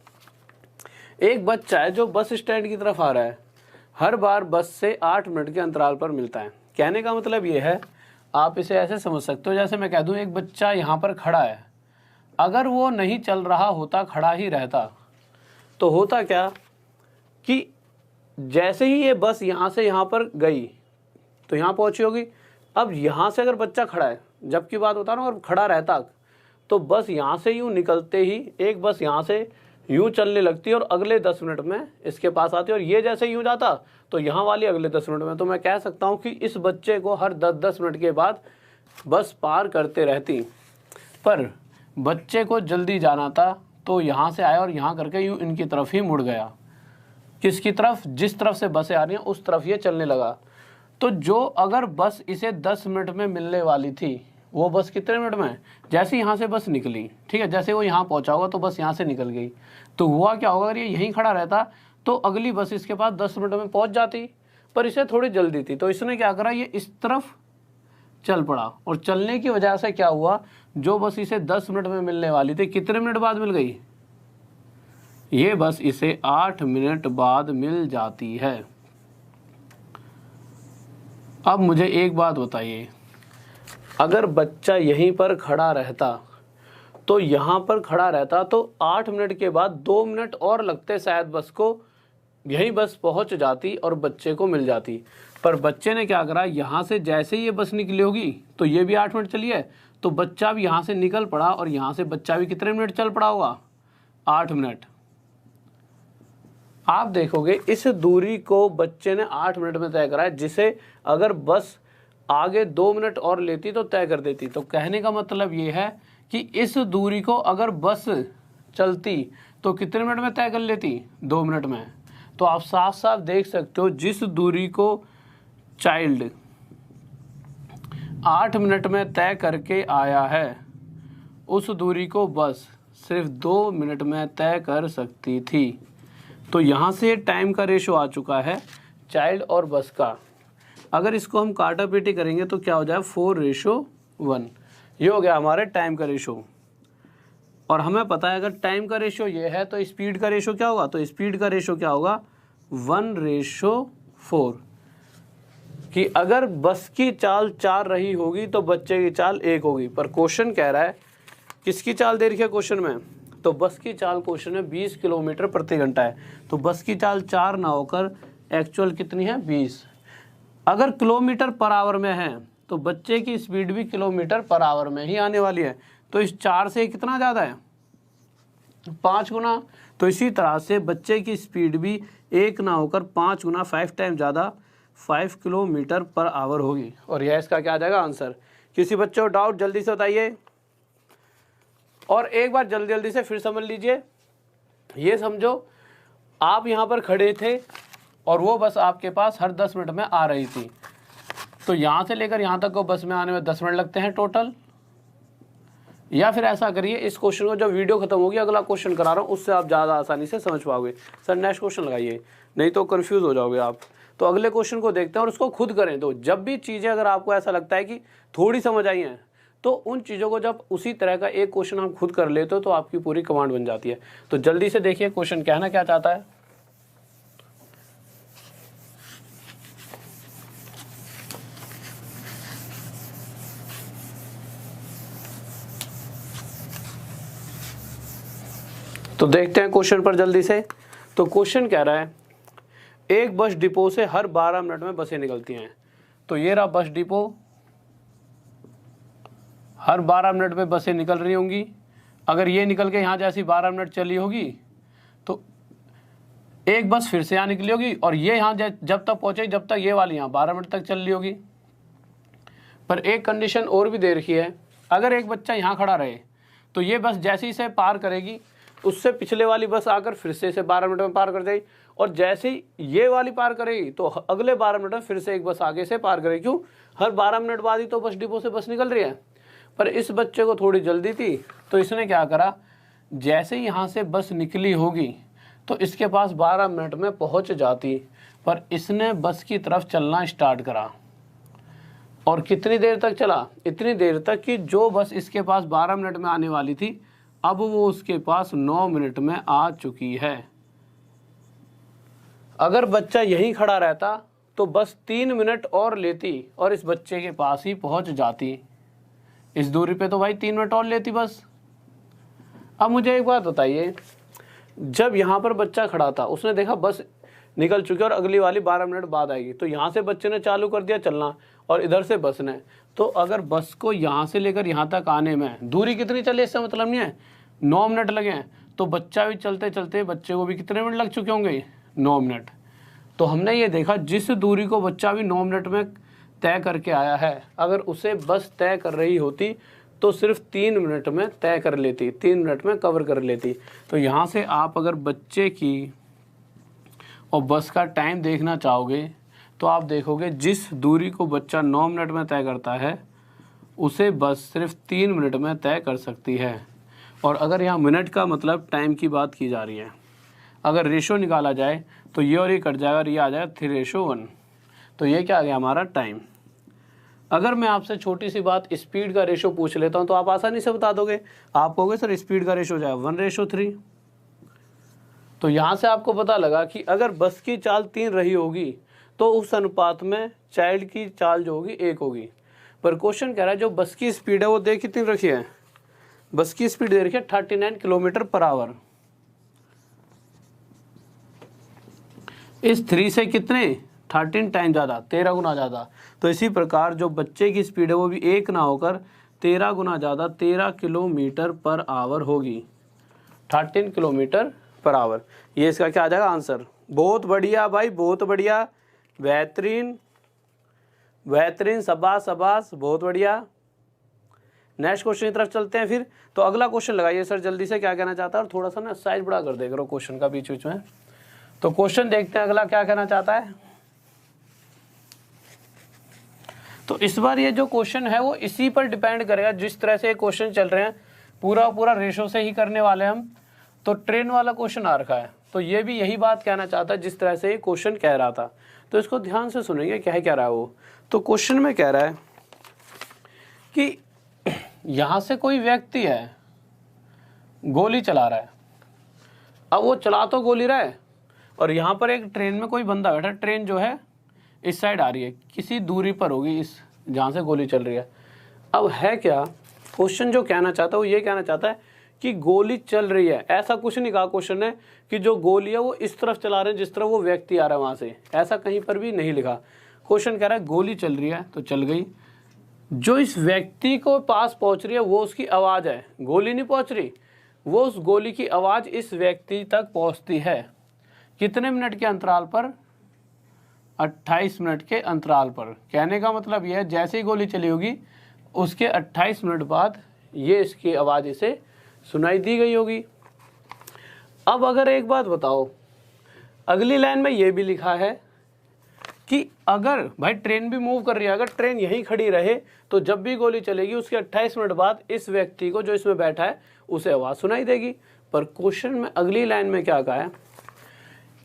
एक बच्चा है जो बस स्टैंड की तरफ आ रहा है, हर बार बस से 8 मिनट के अंतराल पर मिलता है। कहने का मतलब ये है, आप इसे ऐसे समझ सकते हो जैसे मैं कह दूँ एक बच्चा यहाँ पर खड़ा है, अगर वो नहीं चल रहा होता, खड़ा ही रहता, तो होता क्या कि जैसे ही ये बस यहाँ से यहाँ पर गई तो यहाँ पहुँची होगी। अब यहाँ से अगर बच्चा खड़ा है, जबकि बात होता ना, और खड़ा रहता तो बस यहाँ से यूँ निकलते ही एक बस यहाँ से यूँ चलने लगती और अगले 10 मिनट में इसके पास आती, और ये जैसे यूँ जाता तो यहाँ वाली अगले 10 मिनट में। तो मैं कह सकता हूँ कि इस बच्चे को हर 10-10 मिनट के बाद बस पार करते रहती, पर बच्चे को जल्दी जाना था तो यहाँ से आया और यहाँ करके यूँ इनकी तरफ ही मुड़ गया। किसकी तरफ? जिस तरफ से बसें आ रही हैं उस तरफ ये चलने लगा। तो जो अगर बस इसे 10 मिनट में मिलने वाली थी, वो बस कितने मिनट में? जैसे यहाँ से बस निकली, ठीक है, जैसे वो यहाँ पहुँचा होगा तो बस यहाँ से निकल गई। तो हुआ क्या होगा, अगर ये यहीं खड़ा रहता तो अगली बस इसके पास 10 मिनट में पहुँच जाती, पर इसे थोड़ी जल्दी थी। तो इसने क्या करा, ये इस तरफ चल पड़ा, और चलने की वजह से क्या हुआ, जो बस इसे 10 मिनट में मिलने वाली थी कितने मिनट बाद मिल गई? ये बस इसे 8 मिनट बाद मिल जाती है। अब मुझे एक बात बताइए, अगर बच्चा यहीं पर खड़ा रहता तो यहाँ पर खड़ा रहता तो 8 मिनट के बाद 2 मिनट और लगते शायद बस को, यही बस पहुँच जाती और बच्चे को मिल जाती। पर बच्चे ने क्या करा, यहाँ से जैसे ही ये बस निकली होगी तो ये भी 8 मिनट चली है, तो बच्चा भी यहाँ से निकल पड़ा और यहाँ से बच्चा भी कितने मिनट चल पड़ा होगा? 8 मिनट। आप देखोगे इस दूरी को बच्चे ने 8 मिनट में तय करा है, जिसे अगर बस आगे 2 मिनट और लेती तो तय कर देती। तो कहने का मतलब ये है कि इस दूरी को अगर बस चलती तो कितने मिनट में तय कर लेती? 2 मिनट में। तो आप साफ साफ देख सकते हो, जिस दूरी को चाइल्ड 8 मिनट में तय करके आया है, उस दूरी को बस सिर्फ 2 मिनट में तय कर सकती थी। तो यहाँ से टाइम का रेशो आ चुका है चाइल्ड और बस का। अगर इसको हम काटा पीटी करेंगे तो क्या हो जाए, 4:1। ये हो गया हमारे टाइम का रेशो। और हमें पता है अगर टाइम का रेशो ये है तो स्पीड का रेशो क्या होगा? तो स्पीड का रेशो क्या होगा? 1:4। कि अगर बस की चाल 4 रही होगी तो बच्चे की चाल 1 होगी। पर क्वेश्चन कह रहा है किसकी चाल दे रखी है क्वेश्चन में? तो बस की चाल क्वेश्चन में 20 किलोमीटर प्रति घंटा है। तो बस की चाल 4 ना होकर एक्चुअल कितनी है? 20। अगर किलोमीटर पर आवर में है तो बच्चे की स्पीड भी किलोमीटर पर आवर में ही आने वाली है। तो इस 4 से कितना ज़्यादा है? 5 गुना। तो इसी तरह से बच्चे की स्पीड भी 1 ना होकर 5 गुना, 5 टाइम ज़्यादा, 5 किलोमीटर पर आवर होगी। और यह इसका क्या आ जाएगा आंसर। किसी बच्चे को डाउट जल्दी से बताइए, और एक बार जल्दी जल्दी से फिर समझ लीजिए। ये समझो आप यहाँ पर खड़े थे और वो बस आपके पास हर 10 मिनट में आ रही थी, तो यहाँ से लेकर यहाँ तक को बस में आने में 10 मिनट लगते हैं टोटल। या फिर ऐसा करिए, इस क्वेश्चन को जब वीडियो खत्म होगी अगला क्वेश्चन करा रहा हूँ उससे आप ज़्यादा आसानी से समझ पाओगे। सर नेक्स्ट क्वेश्चन लगाइए, नहीं तो कंफ्यूज हो जाओगे आप। तो अगले क्वेश्चन को देखते हैं और उसको खुद करें। तो जब भी चीज़ें अगर आपको ऐसा लगता है कि थोड़ी समझ आई हैं, तो उन चीज़ों को जब उसी तरह का एक क्वेश्चन हम खुद कर लेते हो तो आपकी पूरी कमांड बन जाती है। तो जल्दी से देखिए क्वेश्चन कहना क्या चाहता है। तो देखते हैं क्वेश्चन पर जल्दी से। तो क्वेश्चन कह रहा है एक बस डिपो से हर 12 मिनट में बसें निकलती हैं। तो ये रहा बस डिपो, हर 12 मिनट में बसें निकल रही होंगी। अगर ये निकल के यहाँ जैसी 12 मिनट चली होगी तो एक बस फिर से यहाँ निकली होगी, और ये यहाँ जब तक पहुँचे जब तक ये वाली यहाँ 12 मिनट तक चल रही होगी। पर एक कंडीशन और भी दे रखी है, अगर एक बच्चा यहाँ खड़ा रहे तो ये बस जैसे ही से पार करेगी उससे पिछले वाली बस आकर फिर से इसे 12 मिनट में पार कर जाएगी, और जैसे ही ये वाली पार करेगी तो अगले 12 मिनट में फिर से एक बस आगे से पार करेगी। क्यों? हर 12 मिनट बाद ही तो बस डिपो से बस निकल रही है। पर इस बच्चे को थोड़ी जल्दी थी तो इसने क्या करा, जैसे ही यहाँ से बस निकली होगी तो इसके पास 12 मिनट में पहुँच जाती, पर इसने बस की तरफ चलना स्टार्ट करा। और कितनी देर तक चला? इतनी देर तक कि जो बस इसके पास 12 मिनट में आने वाली थी अब वो उसके पास 9 मिनट में आ चुकी है। अगर बच्चा यहीं खड़ा रहता तो बस 3 मिनट और लेती और इस बच्चे के पास ही पहुंच जाती। इस दूरी पे तो भाई 3 मिनट और लेती बस। अब मुझे एक बात बताइए, जब यहाँ पर बच्चा खड़ा था उसने देखा बस निकल चुकी और अगली वाली 12 मिनट बाद आएगी, तो यहाँ से बच्चे ने चालू कर दिया चलना और इधर से बस ने, तो अगर बस को यहाँ से लेकर यहाँ तक आने में दूरी कितनी चली इससे मतलब नहीं है, 9 मिनट लगे हैं, तो बच्चा भी चलते चलते बच्चे को भी कितने मिनट लग चुके होंगे? 9 मिनट। तो हमने ये देखा जिस दूरी को बच्चा भी 9 मिनट में तय करके आया है, अगर उसे बस तय कर रही होती तो सिर्फ 3 मिनट में तय कर लेती, 3 मिनट में कवर कर लेती। तो यहाँ से आप अगर बच्चे की और बस का टाइम देखना चाहोगे तो आप देखोगे जिस दूरी को बच्चा 9 मिनट में तय करता है उसे बस सिर्फ 3 मिनट में तय कर सकती है। और अगर यहाँ मिनट का मतलब टाइम की बात की जा रही है, अगर रेशो निकाला जाए तो ये और ये कट जाएगा और ये आ जाएगा 3:1। तो ये क्या आ गया हमारा टाइम। अगर मैं आपसे छोटी सी बात स्पीड का रेशो पूछ लेता हूँ तो आप आसानी से बता दोगे। आप कहोगे सर स्पीड का रेशो जाएगा 1:3। तो यहाँ से आपको पता लगा कि अगर बस की चाल 3 रही होगी तो उस अनुपात में चाइल्ड की चाल जो होगी 1 होगी। पर क्वेश्चन कह रहा है जो बस की स्पीड है वो देख कितनी रखी है, बस की स्पीड दे रखी है 39 किलोमीटर पर आवर। इस 3 से कितने 13 टाइम ज़्यादा, 13 गुना ज़्यादा। तो इसी प्रकार जो बच्चे की स्पीड है वो भी 1 ना होकर 13 गुना ज़्यादा 13 किलोमीटर पर आवर होगी, 13 किलोमीटर पर आवर। ये इसका क्या आ जाएगा आंसर। बहुत बढ़िया भाई, बहुत बढ़िया, बेहतरीन बेहतरीन, शाबाश शाबाश, बहुत बढ़िया। नेक्स्ट क्वेश्चन की तरफ चलते हैं फिर। तो अगला क्वेश्चन लगाइए सर जल्दी से, क्या कहना चाहता है, और थोड़ा सा ना साइज बड़ा कर दे करो क्वेश्चन का बीच बीच में। तो क्वेश्चन देखते हैं अगला क्या कहना चाहता है। तो इस बार ये जो क्वेश्चन है वो इसी पर डिपेंड करेगा, जिस तरह से क्वेश्चन चल रहे हैं पूरा रेशो से ही करने वाले हम। तो ट्रेन वाला क्वेश्चन आ रखा है, तो ये भी यही बात कहना चाहता है जिस तरह से ये क्वेश्चन कह रहा था। तो इसको ध्यान से सुनेंगे क्या है कह रहा है वो। तो क्वेश्चन में कह रहा है कि यहाँ से कोई व्यक्ति है गोली चला रहा है, अब वो चला तो गोली रहा है और यहाँ पर एक ट्रेन में कोई बंदा बैठा, ट्रेन जो है इस साइड आ रही है, किसी दूरी पर होगी इस जहाँ से गोली चल रही है। अब है क्या क्वेश्चन जो कहना चाहता है वो ये कहना चाहता है कि गोली चल रही है, ऐसा कुछ नहीं कहा क्वेश्चन ने कि जो गोली है वो इस तरफ चला रहे हैं जिस तरफ वो व्यक्ति आ रहा है वहाँ से, ऐसा कहीं पर भी नहीं लिखा। क्वेश्चन कह रहा है गोली चल रही है तो चल गई, जो इस व्यक्ति को पास पहुँच रही है वो उसकी आवाज़ है, गोली नहीं पहुँच रही, वो उस गोली की आवाज़ इस व्यक्ति तक पहुँचती है। कितने मिनट के अंतराल पर, 28 मिनट के अंतराल पर। कहने का मतलब यह है जैसे ही गोली चली होगी उसके 28 मिनट बाद ये इसकी आवाज़ इसे सुनाई दी गई होगी। अब अगर एक बात बताओ, अगली लाइन में ये भी लिखा है कि अगर भाई ट्रेन भी मूव कर रही है, अगर ट्रेन यहीं खड़ी रहे तो जब भी गोली चलेगी उसके 28 मिनट बाद इस व्यक्ति को जो इसमें बैठा है उसे आवाज़ सुनाई देगी। पर क्वेश्चन में अगली लाइन में क्या कहा है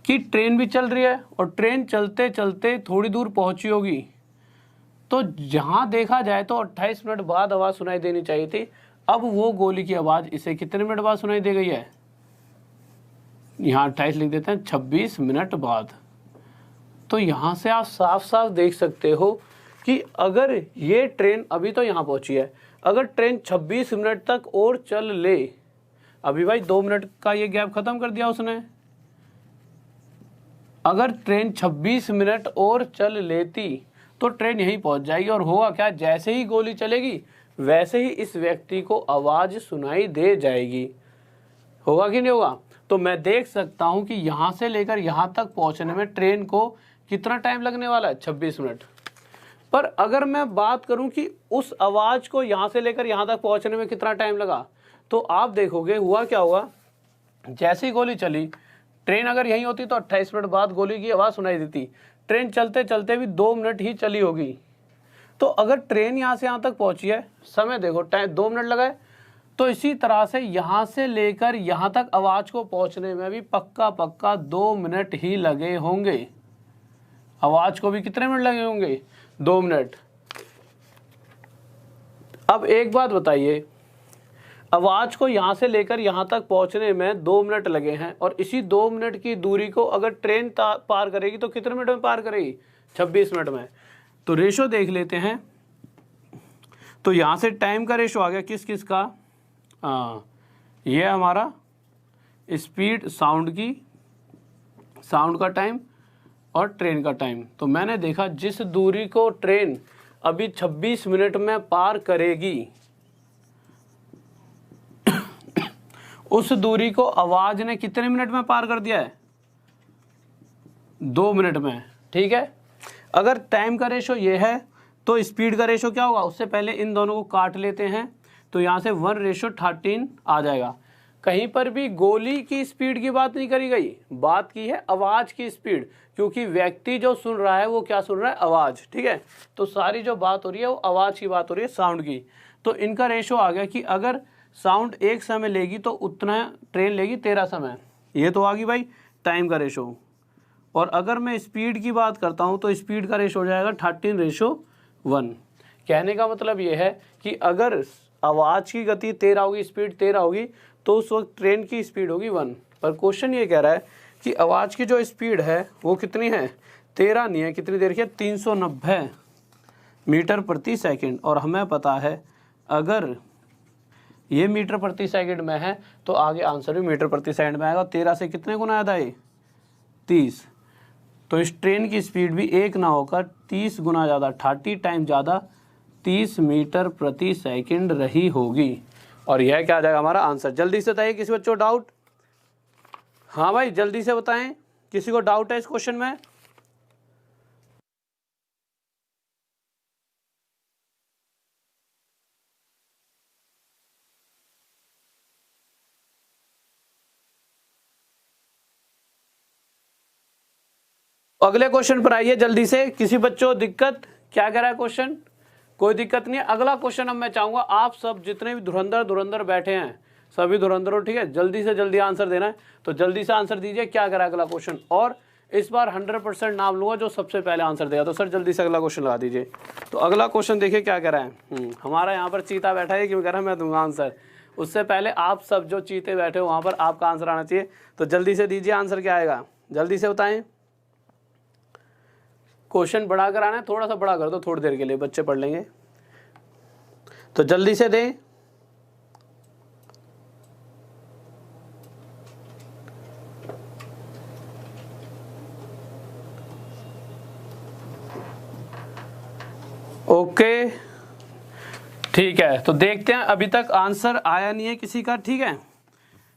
कि ट्रेन भी चल रही है और ट्रेन चलते चलते थोड़ी दूर पहुंची होगी, तो जहां देखा जाए तो 28 मिनट बाद आवाज़ सुनाई देनी चाहिए थी। अब वो गोली की आवाज़ इसे कितने मिनट बाद सुनाई दे गई है, यहाँ 28 लिख देते हैं, 26 मिनट बाद। तो यहाँ से आप साफ साफ देख सकते हो कि अगर ये ट्रेन अभी तो यहाँ पहुँची है, अगर ट्रेन 26 मिनट तक और चल ले, अभी भाई 2 मिनट का ये गैप ख़त्म कर दिया उसने, अगर ट्रेन 26 मिनट और चल लेती तो ट्रेन यहीं पहुंच जाएगी और होगा क्या, जैसे ही गोली चलेगी वैसे ही इस व्यक्ति को आवाज़ सुनाई दे जाएगी। होगा कि नहीं होगा। तो मैं देख सकता हूं कि यहाँ से लेकर यहाँ तक पहुंचने में ट्रेन को कितना टाइम लगने वाला है, 26 मिनट। पर अगर मैं बात करूं कि उस आवाज़ को यहाँ से लेकर यहाँ तक पहुँचने में कितना टाइम लगा, तो आप देखोगे हुआ क्या होगा, जैसे ही गोली चली, ट्रेन अगर यहीं होती तो 28 मिनट बाद गोली की आवाज़ सुनाई देती, ट्रेन चलते चलते भी 2 मिनट ही चली होगी। तो अगर ट्रेन यहाँ से यहाँ तक पहुँची है, समय देखो टाइम 2 मिनट लगा है, तो इसी तरह से यहाँ से लेकर यहाँ तक आवाज़ को पहुँचने में भी पक्का 2 मिनट ही लगे होंगे। आवाज़ को भी कितने मिनट लगे होंगे, 2 मिनट। अब एक बात बताइए, आवाज़ को यहाँ से लेकर यहाँ तक पहुँचने में 2 मिनट लगे हैं और इसी 2 मिनट की दूरी को अगर ट्रेन पार करेगी तो कितने मिनट में पार करेगी, 26 मिनट में। तो रेशो देख लेते हैं। तो यहाँ से टाइम का रेशो आ गया किस किस का, ये हमारा स्पीड साउंड की, साउंड का टाइम और ट्रेन का टाइम। तो मैंने देखा जिस दूरी को ट्रेन अभी 26 मिनट में पार करेगी उस दूरी को आवाज़ ने कितने मिनट में पार कर दिया है, 2 मिनट में। ठीक है, अगर टाइम का रेशो ये है तो स्पीड का रेशो क्या होगा, उससे पहले इन दोनों को काट लेते हैं, तो यहाँ से 1:13 आ जाएगा। कहीं पर भी गोली की स्पीड की बात नहीं करी गई, बात की है आवाज़ की स्पीड, क्योंकि व्यक्ति जो सुन रहा है वो क्या सुन रहा है, आवाज़। ठीक है, तो सारी जो बात हो रही है वो आवाज़ की बात हो रही है, साउंड की। तो इनका रेशो आ गया कि अगर साउंड 1 समय लेगी तो उतना ट्रेन लेगी 13 समय। ये तो आ गई भाई टाइम का रेशो। और अगर मैं स्पीड की बात करता हूँ तो स्पीड का रेशो हो जाएगा 13:1। कहने का मतलब ये है कि अगर आवाज़ की गति 13 होगी, स्पीड 13 होगी, तो उस वक्त ट्रेन की स्पीड होगी 1। पर क्वेश्चन ये कह रहा है कि आवाज़ की जो स्पीड है वो कितनी है, 13 नहीं है, कितनी देर की है, 390 मीटर प्रति सेकंड। और हमें पता है अगर ये मीटर प्रति सेकंड में है तो आगे आंसर भी मीटर प्रति सेकंड में आएगा। 13 से कितने गुना ज़्यादा है, 30। तो इस ट्रेन की स्पीड भी 1 ना होकर 30 गुना ज़्यादा, 30 टाइम ज़्यादा, 30 मीटर प्रति सेकंड रही होगी। और यह क्या आ जाएगा हमारा आंसर। जल्दी से बताइए किसी बच्चों डाउट। हाँ भाई जल्दी से बताएं, किसी को डाउट है इस क्वेश्चन में। अगले क्वेश्चन पर आइए जल्दी से। किसी बच्चों दिक्कत, क्या कह रहा है क्वेश्चन, कोई दिक्कत नहीं है। अगला क्वेश्चन अब मैं चाहूंगा आप सब जितने भी धुरंधर बैठे हैं, सभी धुरंधरों, ठीक है, जल्दी से जल्दी आंसर देना है, तो जल्दी से आंसर दीजिए क्या कह रहा है अगला क्वेश्चन। और इस बार 100% नाम लूंगा जो सबसे पहले आंसर देगा। तो सर जल्दी से अगला क्वेश्चन लगा दीजिए। तो अगला क्वेश्चन देखिए क्या कह रहा है। हमारा यहाँ पर चीता बैठा है, क्यों कह रहा है मैं दूंगा आंसर, उससे पहले आप सब जो चीते बैठे हो वहाँ पर आपका आंसर आना चाहिए। तो जल्दी से दीजिए आंसर क्या आएगा, जल्दी से बताएं। क्वेश्चन बड़ा कराना है, थोड़ा सा बड़ा कर दो थोड़ी देर के लिए, बच्चे पढ़ लेंगे, तो जल्दी से दें। ओके ठीक है, तो देखते हैं। अभी तक आंसर आया नहीं है किसी का, ठीक है,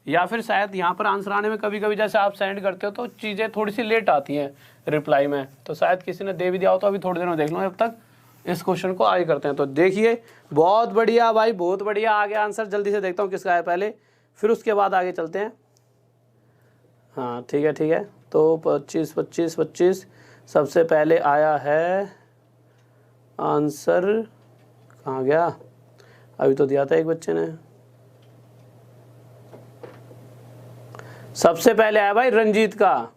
या फिर शायद यहाँ पर आंसर आने में कभी कभी जैसे आप सेंड करते हो तो चीज़ें थोड़ी सी लेट आती हैं रिप्लाई में, तो शायद किसी ने दे भी दिया हो। तो अभी थोड़ी देर में देख लो, जब तक इस क्वेश्चन को आगे करते हैं। तो देखिए बहुत बढ़िया भाई, बहुत बढ़िया आ गया आंसर। जल्दी से देखता हूँ किसका है पहले, फिर उसके बाद आगे चलते हैं। हाँ ठीक है ठीक है, तो 25 सबसे पहले आया है आंसर। कहाँ गया, अभी तो दिया था एक बच्चे ने। सबसे पहले आया भाई रंजीत का,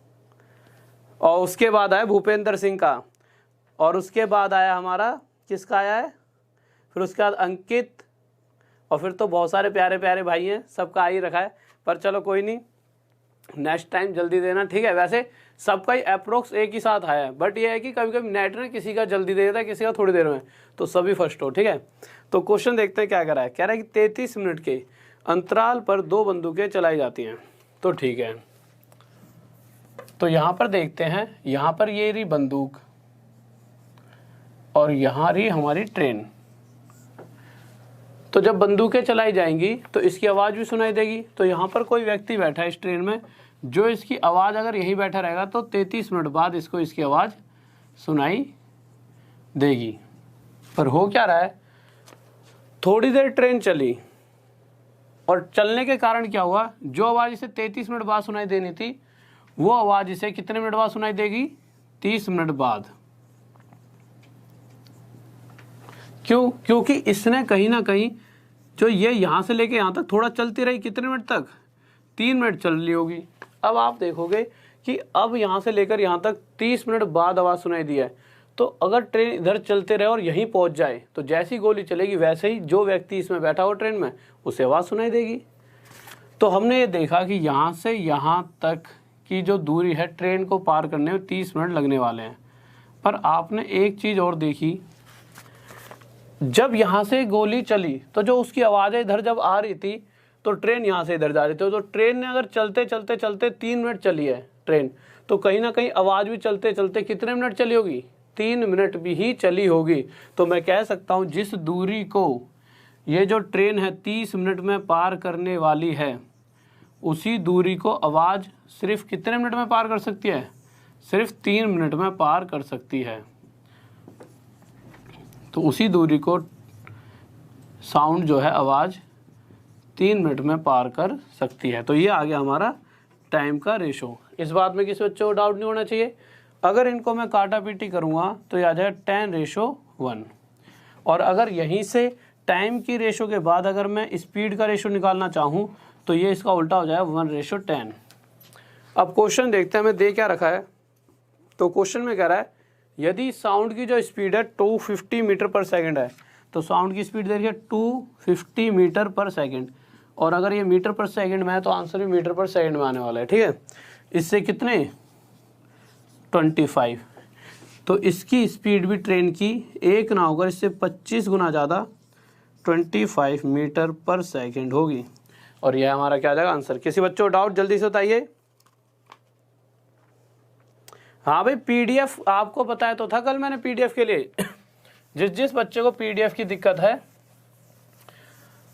और उसके बाद आया भूपेंद्र सिंह का, और उसके बाद आया हमारा किसका आया है, फिर उसके बाद अंकित, और फिर तो बहुत सारे प्यारे प्यारे भाई हैं, सबका आ ही रखा है। पर चलो कोई नहीं, नेक्स्ट टाइम जल्दी देना, ठीक है। वैसे सबका ही अप्रोक्स एक ही साथ आया है, बट ये है कि कभी कभी नेट में किसी का जल्दी दे देता है, किसी का थोड़ी देर में, तो सभी फर्स्ट हो, ठीक है। तो क्वेश्चन देखते हैं क्या कह रहा है। कह रहा है कि 33 मिनट के अंतराल पर 2 बंदूकें चलाई जाती हैं। तो ठीक है, तो यहाँ पर देखते हैं, यहाँ पर ये रही बंदूक और यहाँ रही हमारी ट्रेन। तो जब बंदूकें चलाई जाएंगी तो इसकी आवाज़ भी सुनाई देगी। तो यहाँ पर कोई व्यक्ति बैठा है इस ट्रेन में, जो इसकी आवाज़ अगर यही बैठा रहेगा तो 33 मिनट बाद इसको इसकी आवाज़ सुनाई देगी। पर हो क्या रहा है, थोड़ी देर ट्रेन चली और चलने के कारण क्या हुआ, जो आवाज़ इसे 33 मिनट बाद सुनाई देनी थी वो आवाज़ इसे कितने मिनट बाद सुनाई देगी, 30 मिनट बाद। क्यों, क्योंकि इसने कहीं ना कहीं जो ये यहाँ से लेके यहाँ तक थोड़ा चलती रही, कितने मिनट तक, 3 मिनट चल रही होगी। अब आप देखोगे कि अब यहाँ से लेकर यहाँ तक 30 मिनट बाद आवाज़ सुनाई दी है। तो अगर ट्रेन इधर चलते रहे और यहीं पहुँच जाए तो जैसी गोली चलेगी वैसे ही जो व्यक्ति इसमें बैठा हो ट्रेन में उसे आवाज़ सुनाई देगी। तो हमने ये देखा कि यहाँ से यहाँ तक की जो दूरी है ट्रेन को पार करने में 30 मिनट लगने वाले हैं। पर आपने एक चीज़ और देखी, जब यहाँ से गोली चली तो जो उसकी आवाज़ें इधर जब आ रही थी तो ट्रेन यहाँ से इधर जा रही थी। तो ट्रेन ने अगर चलते चलते चलते 3 मिनट चली है ट्रेन, तो कहीं ना कहीं आवाज़ भी चलते चलते कितने मिनट चली होगी, 3 मिनट भी ही चली होगी। तो मैं कह सकता हूँ जिस दूरी को ये जो ट्रेन है 30 मिनट में पार करने वाली है, उसी दूरी को आवाज़ सिर्फ कितने मिनट में पार कर सकती है, सिर्फ 3 मिनट में पार कर सकती है। तो उसी दूरी को साउंड जो है आवाज़ 3 मिनट में पार कर सकती है। तो ये आ गया हमारा टाइम का रेशो। इस बात में किसी बच्चे को डाउट नहीं होना चाहिए। अगर इनको मैं काटा पीटी करूँगा तो ये आ जाएगा 10:1। और अगर यहीं से टाइम की रेशो के बाद अगर मैं स्पीड का रेशो निकालना चाहूँ तो ये इसका उल्टा हो जाएगा 1:10। अब क्वेश्चन देखते हैं हमें दे क्या रखा है। तो क्वेश्चन में कह रहा है यदि साउंड की जो स्पीड है 250 मीटर पर सेकंड है, तो साउंड की स्पीड देखिए 250 मीटर पर सेकंड, और अगर ये मीटर पर सेकंड में है तो आंसर भी मीटर पर सेकंड में आने वाला है। ठीक है, इससे कितने 25, तो इसकी स्पीड भी ट्रेन की एक ना होकर इससे 25 गुना ज़्यादा 25 मीटर पर सेकंड होगी। और यह हमारा क्या आ जाएगा आंसर। किसी बच्चों को डाउट जल्दी से बताइए। हाँ भाई, पीडीएफ आपको बताया तो था कल मैंने पीडीएफ के लिए। जिस बच्चे को पीडीएफ की दिक्कत है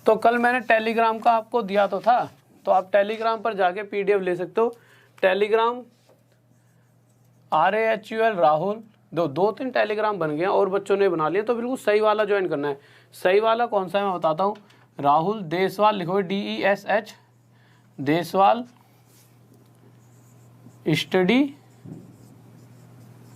तो कल मैंने टेलीग्राम का आपको दिया तो था, तो आप टेलीग्राम पर जाके पीडीएफ ले सकते हो। टेलीग्राम RAHUL राहुल, 2-3 टेलीग्राम बन गए और बच्चों ने बना लिया, तो बिल्कुल सही वाला ज्वाइन करना है। सही वाला कौन सा है मैं बताता हूँ। राहुल देसवाल लिखो, DESH देसवाल स्टडी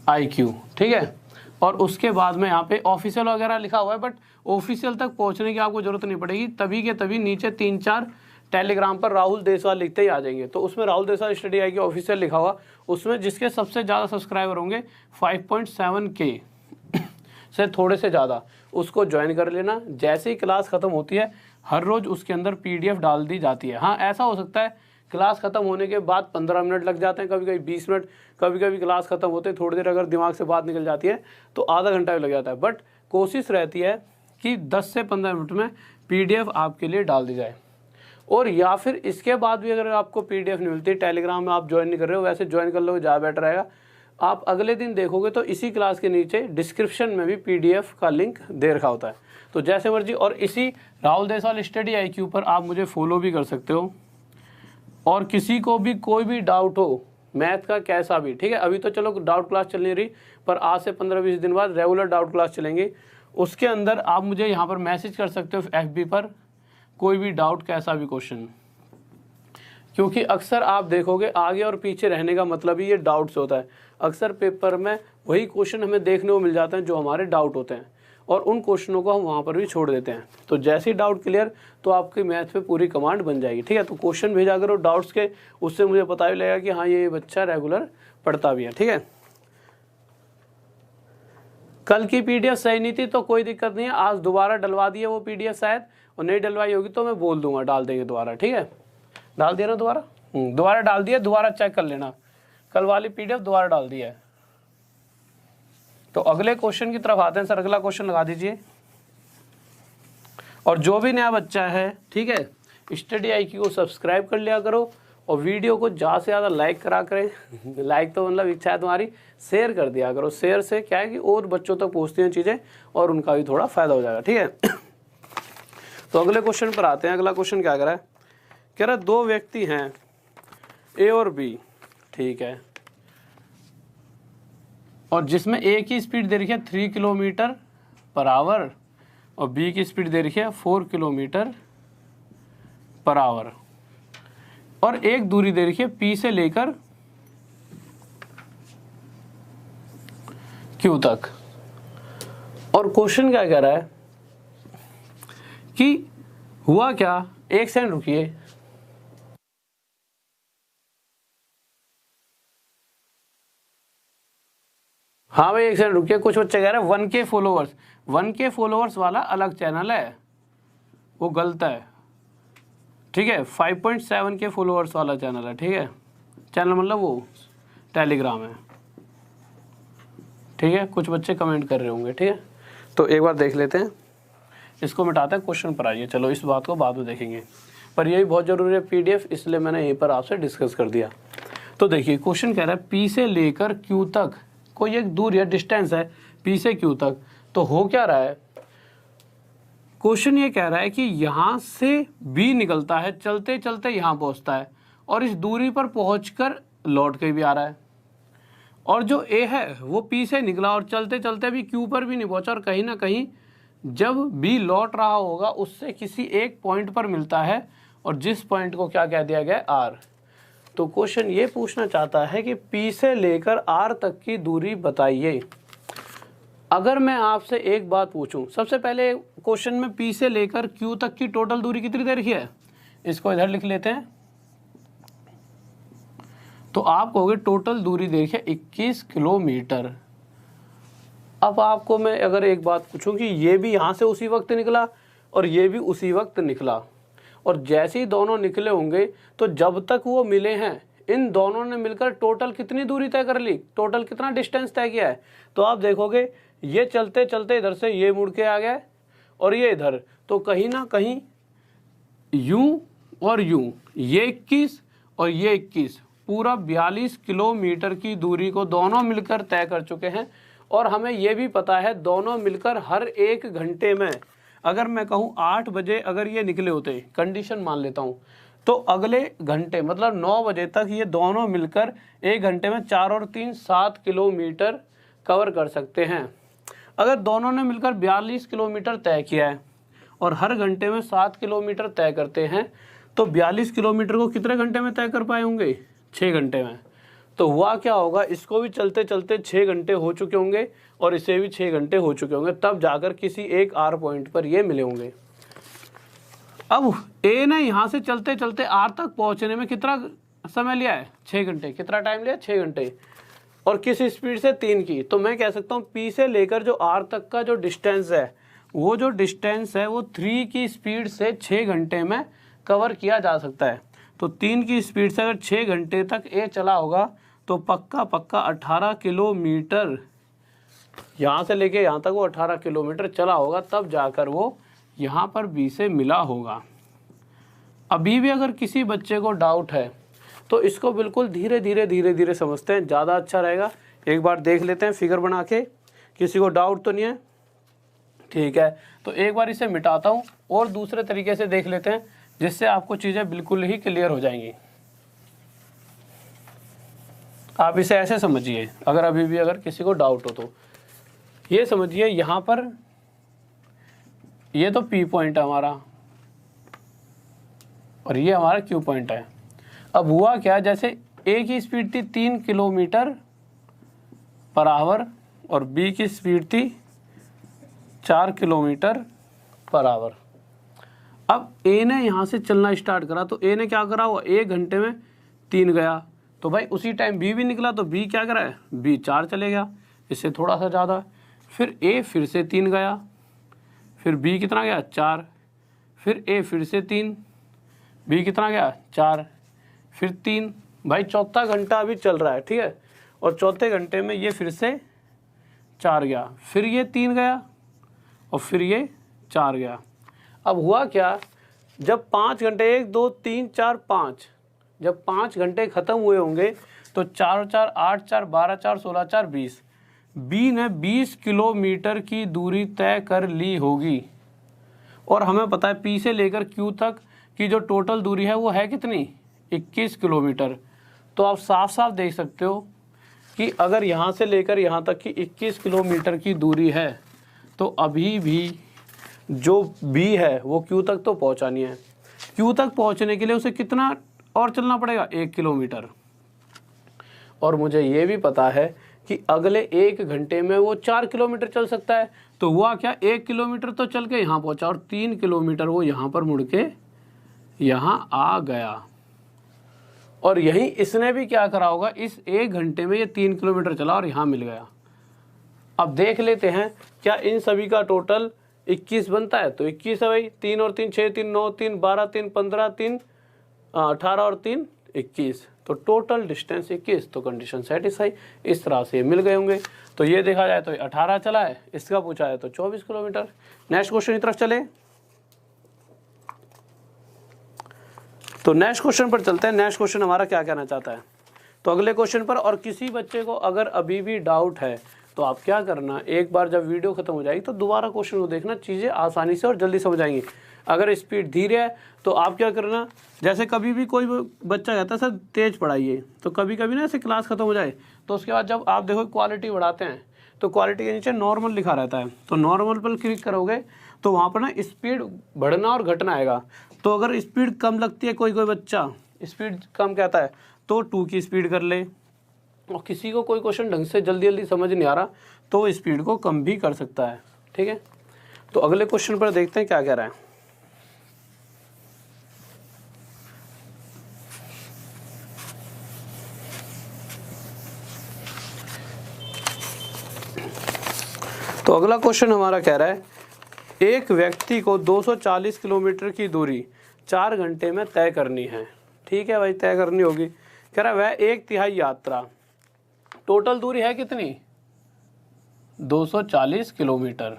IQ। ठीक है, और उसके बाद में यहाँ पे ऑफिशियल वगैरह लिखा हुआ है, बट ऑफिशियल तक पहुँचने की आपको जरूरत नहीं पड़ेगी। तभी के तभी नीचे 3-4 टेलीग्राम पर राहुल देसवाल लिखते ही आ जाएंगे। तो उसमें Rahul Deswal study IQ official लिखा हुआ, उसमें जिसके सबसे ज़्यादा सब्सक्राइबर होंगे 5.7K से थोड़े से ज़्यादा, उसको ज्वाइन कर लेना। जैसे ही क्लास ख़त्म होती है हर रोज़ उसके अंदर PDF डाल दी जाती है। हाँ, ऐसा हो सकता है क्लास ख़त्म होने के बाद 15 मिनट लग जाते हैं, कभी कभी 20 मिनट, कभी कभी क्लास ख़त्म होते थोड़ी देर अगर दिमाग से बात निकल जाती है तो आधा घंटा भी लग जाता है। बट कोशिश रहती है कि 10 से 15 मिनट में PDF आपके लिए डाल दी जाए। और या फिर इसके बाद भी अगर आपको PDF नहीं मिलती, टेलीग्राम में आप ज्वाइन नहीं कर रहे हो, वैसे ज्वाइन कर लो, ज़्यादा बेटर रहेगा। आप अगले दिन देखोगे तो इसी क्लास के नीचे डिस्क्रिप्शन में भी PDF का लिंक दे रखा होता है, तो जैसे मर्जी। और इसी राहुल देसवाल स्टडी IQ पर आप मुझे फॉलो भी कर सकते हो। और किसी को भी कोई भी डाउट हो मैथ का कैसा भी, ठीक है, अभी तो चलो डाउट क्लास चल नहीं रही, पर आज से 15-20 दिन बाद रेगुलर डाउट क्लास चलेंगी। उसके अंदर आप मुझे यहाँ पर मैसेज कर सकते हो FB पर, कोई भी डाउट कैसा भी क्वेश्चन। क्योंकि अक्सर आप देखोगे आगे और पीछे रहने का मतलब ही ये डाउट से होता है। अक्सर पेपर में वही क्वेश्चन हमें देखने को मिल जाते हैं जो हमारे डाउट होते हैं, और उन क्वेश्चनों को हम वहाँ पर भी छोड़ देते हैं। तो जैसे ही डाउट क्लियर तो आपकी मैथ पे पूरी कमांड बन जाएगी। ठीक है, तो क्वेश्चन भेजा करो डाउट्स के, उससे मुझे पता भी लगेगा कि हाँ ये बच्चा रेगुलर पढ़ता भी है। ठीक है, कल की PDF सही नहीं थी तो कोई दिक्कत नहीं है, आज दोबारा डलवा दिए वो PDF शायद, और नहीं डलवाई होगी तो मैं बोल दूंगा, डाल देंगे दोबारा। ठीक है, डाल दिया ना दोबारा, दोबारा डाल दिया, दोबारा चेक कर लेना, कल वाली PDF दोबारा डाल दी है। तो अगले क्वेश्चन की तरफ आते हैं। सर अगला क्वेश्चन लगा दीजिए। और जो भी नया बच्चा है, ठीक है, स्टडी IQ को सब्सक्राइब कर लिया करो, और वीडियो को ज़्यादा से ज़्यादा लाइक करा करें। लाइक तो मतलब इच्छा है तुम्हारी, शेयर कर दिया करो। शेयर से क्या है कि और बच्चों तक पहुँचती हैं चीज़ें और उनका भी थोड़ा फ़ायदा हो जाएगा। ठीक है, तो अगले क्वेश्चन पर आते हैं। अगला क्वेश्चन क्या कह रहा है, कह रहा है 2 व्यक्ति हैं A और B, ठीक है, और जिसमें A की स्पीड दे रखी है 3 किलोमीटर पर आवर और B की स्पीड दे रखी है 4 किलोमीटर पर आवर, और एक दूरी दे रखी है P से लेकर Q तक। और क्वेश्चन क्या कह रहा है कि हुआ क्या, एक सेकंड रुकिए, हाँ भाई एक सेकंड रुकिए। कुछ बच्चे कह रहे हैं 1K फॉलोअर्स, 1K फॉलोअर्स वाला अलग चैनल है, वो गलत है। ठीक है, 5.7K फॉलोअर्स वाला चैनल है। ठीक है, चैनल मतलब वो टेलीग्राम है। ठीक है, कुछ बच्चे कमेंट कर रहे होंगे। ठीक है, तो एक बार देख लेते हैं, इसको मिटाते हैं, क्वेश्चन पर आइए। चलो इस बात को बाद में देखेंगे, पर यही बहुत ज़रूरी है PDF, इसलिए मैंने यहीं पर आपसे डिस्कस कर दिया। तो देखिए क्वेश्चन कह रहा है P से लेकर Q तक कोई एक दूर या डिस्टेंस है P से Q तक। तो हो क्या रहा है, क्वेश्चन ये कह रहा है कि यहाँ से B निकलता है, चलते चलते यहाँ पहुँचता है, और इस दूरी पर पहुँचकर लौट के भी आ रहा है, और जो ए है वो पी से निकला और चलते चलते भी क्यू पर भी नहीं पहुंचा, और कहीं ना कहीं जब बी लौट रहा होगा उससे किसी एक पॉइंट पर मिलता है, और जिस पॉइंट को क्या कह दिया गया, आर। तो क्वेश्चन ये पूछना चाहता है कि पी से लेकर आर तक की दूरी बताइए। अगर मैं आपसे एक बात पूछूं, सबसे पहले क्वेश्चन में पी से लेकर क्यू तक की टोटल दूरी कितनी दे रखी है, इसको इधर लिख लेते हैं। तो आप कहोगे टोटल दूरी देखिए 21 किलोमीटर। अब आपको मैं अगर एक बात पूछूं कि ये भी यहाँ से उसी वक्त निकला और ये भी उसी वक्त निकला, और जैसे ही दोनों निकले होंगे तो जब तक वो मिले हैं इन दोनों ने मिलकर टोटल कितनी दूरी तय कर ली, टोटल कितना डिस्टेंस तय किया है। तो आप देखोगे ये चलते चलते इधर से ये मुड़ के आ गया और ये इधर, तो कहीं ना कहीं यूं और यूं, ये 21 और ये 21, पूरा 42 किलोमीटर की दूरी को दोनों मिलकर तय कर चुके हैं। और हमें ये भी पता है दोनों मिलकर हर एक घंटे में, अगर मैं कहूँ 8 बजे अगर ये निकले होते, कंडीशन मान लेता हूँ, तो अगले घंटे मतलब 9 बजे तक ये दोनों मिलकर एक घंटे में 4 और 3 7 किलोमीटर कवर कर सकते हैं। अगर दोनों ने मिलकर 42 किलोमीटर तय किया है और हर घंटे में 7 किलोमीटर तय करते हैं, तो 42 किलोमीटर को कितने घंटे में तय कर पाए होंगे, 6 घंटे में। तो हुआ क्या होगा, इसको भी चलते चलते 6 घंटे हो चुके होंगे और इसे भी 6 घंटे हो चुके होंगे, तब जाकर किसी एक आर पॉइंट पर ये मिले होंगे। अब ए ने यहाँ से चलते चलते आर तक पहुँचने में कितना समय लिया है, 6 घंटे। कितना टाइम लिया, 6 घंटे, और किस स्पीड से, 3 की। तो मैं कह सकता हूँ पी से लेकर जो आर तक का जो डिस्टेंस है, वो जो डिस्टेंस है वो 3 की स्पीड से 6 घंटे में कवर किया जा सकता है। तो 3 की स्पीड से अगर 6 घंटे तक ए चला होगा तो पक्का 18 किलोमीटर, यहाँ से लेके यहाँ तक वो 18 किलोमीटर चला होगा, तब जाकर वो यहाँ पर बी से मिला होगा। अभी भी अगर किसी बच्चे को डाउट है तो इसको बिल्कुल धीरे धीरे समझते हैं, ज़्यादा अच्छा रहेगा। एक बार देख लेते हैं फिगर बना के, किसी को डाउट तो नहीं है, ठीक है। तो एक बार इसे मिटाता हूँ और दूसरे तरीके से देख लेते हैं, जिससे आपको चीज़ें बिल्कुल ही क्लियर हो जाएंगी। आप इसे ऐसे समझिए, अगर अभी भी अगर किसी को डाउट हो तो ये समझिए, यहाँ पर ये तो P पॉइंट है हमारा और ये हमारा Q पॉइंट है। अब हुआ क्या, जैसे A की स्पीड थी 3 किलोमीटर पर आवर और B की स्पीड थी 4 किलोमीटर पर आवर। अब A ने यहाँ से चलना स्टार्ट करा, तो A ने क्या करा, वो 1 घंटे में 3 गया, तो भाई उसी टाइम B भी निकला, तो B क्या करा है, B 4 चले गया, इससे थोड़ा सा ज़्यादा। फिर A फिर से 3 गया, फिर B कितना गया, 4, फिर A फिर से 3, B कितना गया, 4, फिर 3। भाई चौथा घंटा अभी चल रहा है, ठीक है, और चौथे घंटे में ये फिर से 4 गया, फिर ये 3 गया और फिर ये 4 गया। अब हुआ क्या, जब 5 घंटे 1 2 3 4 5, जब 5 घंटे ख़त्म हुए होंगे तो 4 और 4 8, 4 12, 4 16, 4 20, बी ने 20 किलोमीटर की दूरी तय कर ली होगी। और हमें पता है पी से लेकर क्यू तक की जो टोटल दूरी है वो है कितनी, 21 किलोमीटर। तो आप साफ साफ देख सकते हो कि अगर यहाँ से लेकर यहाँ तक की 21 किलोमीटर की दूरी है, तो अभी भी जो बी है वो क्यू तक तो पहुँचा नहीं है। क्यू तक पहुँचने के लिए उसे कितना और चलना पड़ेगा, 1 किलोमीटर। और मुझे ये भी पता है कि अगले 1 घंटे में वो 4 किलोमीटर चल सकता है। तो हुआ क्या, 1 किलोमीटर तो चल के यहाँ पहुँचा और 3 किलोमीटर वो यहाँ पर मुड़ के यहाँ आ गया। और यहीं इसने भी क्या करा होगा, इस 1 घंटे में ये 3 किलोमीटर चला और यहाँ मिल गया। अब देख लेते हैं क्या इन सभी का टोटल 21 बनता है। तो 21 है भाई, 3 और 3 6, 3 9, 3 12, 3 15, 3 18 और 3 21, तो टोटल डिस्टेंस 21। तो कंडीशन सेटिस्फाई, इस तरह से मिल गए होंगे। तो ये देखा जाए तो 18 चला है, इसका पूछा है तो 24 किलोमीटर। नेक्स्ट क्वेश्चन की तरफ चले, तो नेक्स्ट क्वेश्चन पर चलते हैं। नेक्स्ट क्वेश्चन हमारा क्या कहना चाहता है, तो अगले क्वेश्चन पर। और किसी बच्चे को अगर अभी भी डाउट है, तो आप क्या करना, एक बार जब वीडियो खत्म हो जाएगी तो दोबारा क्वेश्चन को देखना, चीज़ें आसानी से और जल्दी समझ आएंगी। अगर स्पीड धीरे है तो आप क्या करना, जैसे कभी भी कोई बच्चा कहता है सर तेज़ पढ़ाइए, तो कभी कभी ना ऐसे क्लास खत्म हो जाए तो उसके बाद जब आप देखो क्वालिटी बढ़ाते हैं तो क्वालिटी के नीचे नॉर्मल लिखा रहता है, तो नॉर्मल पर क्लिक करोगे तो वहाँ पर ना स्पीड बढ़ना और घटना आएगा। तो अगर स्पीड कम लगती है, कोई बच्चा स्पीड कम कहता है तो 2 की स्पीड कर ले, और किसी को कोई क्वेश्चन ढंग से जल्दी समझ नहीं आ रहा तो स्पीड को कम भी कर सकता है। ठीक है, तो अगले क्वेश्चन पर देखते हैं क्या कह रहा है। तो अगला क्वेश्चन हमारा कह रहा है, एक व्यक्ति को 240 किलोमीटर की दूरी 4 घंटे में तय करनी है। ठीक है भाई, तय करनी होगी। कह रहा है वह 1/3 यात्रा, टोटल दूरी है कितनी, 240 किलोमीटर।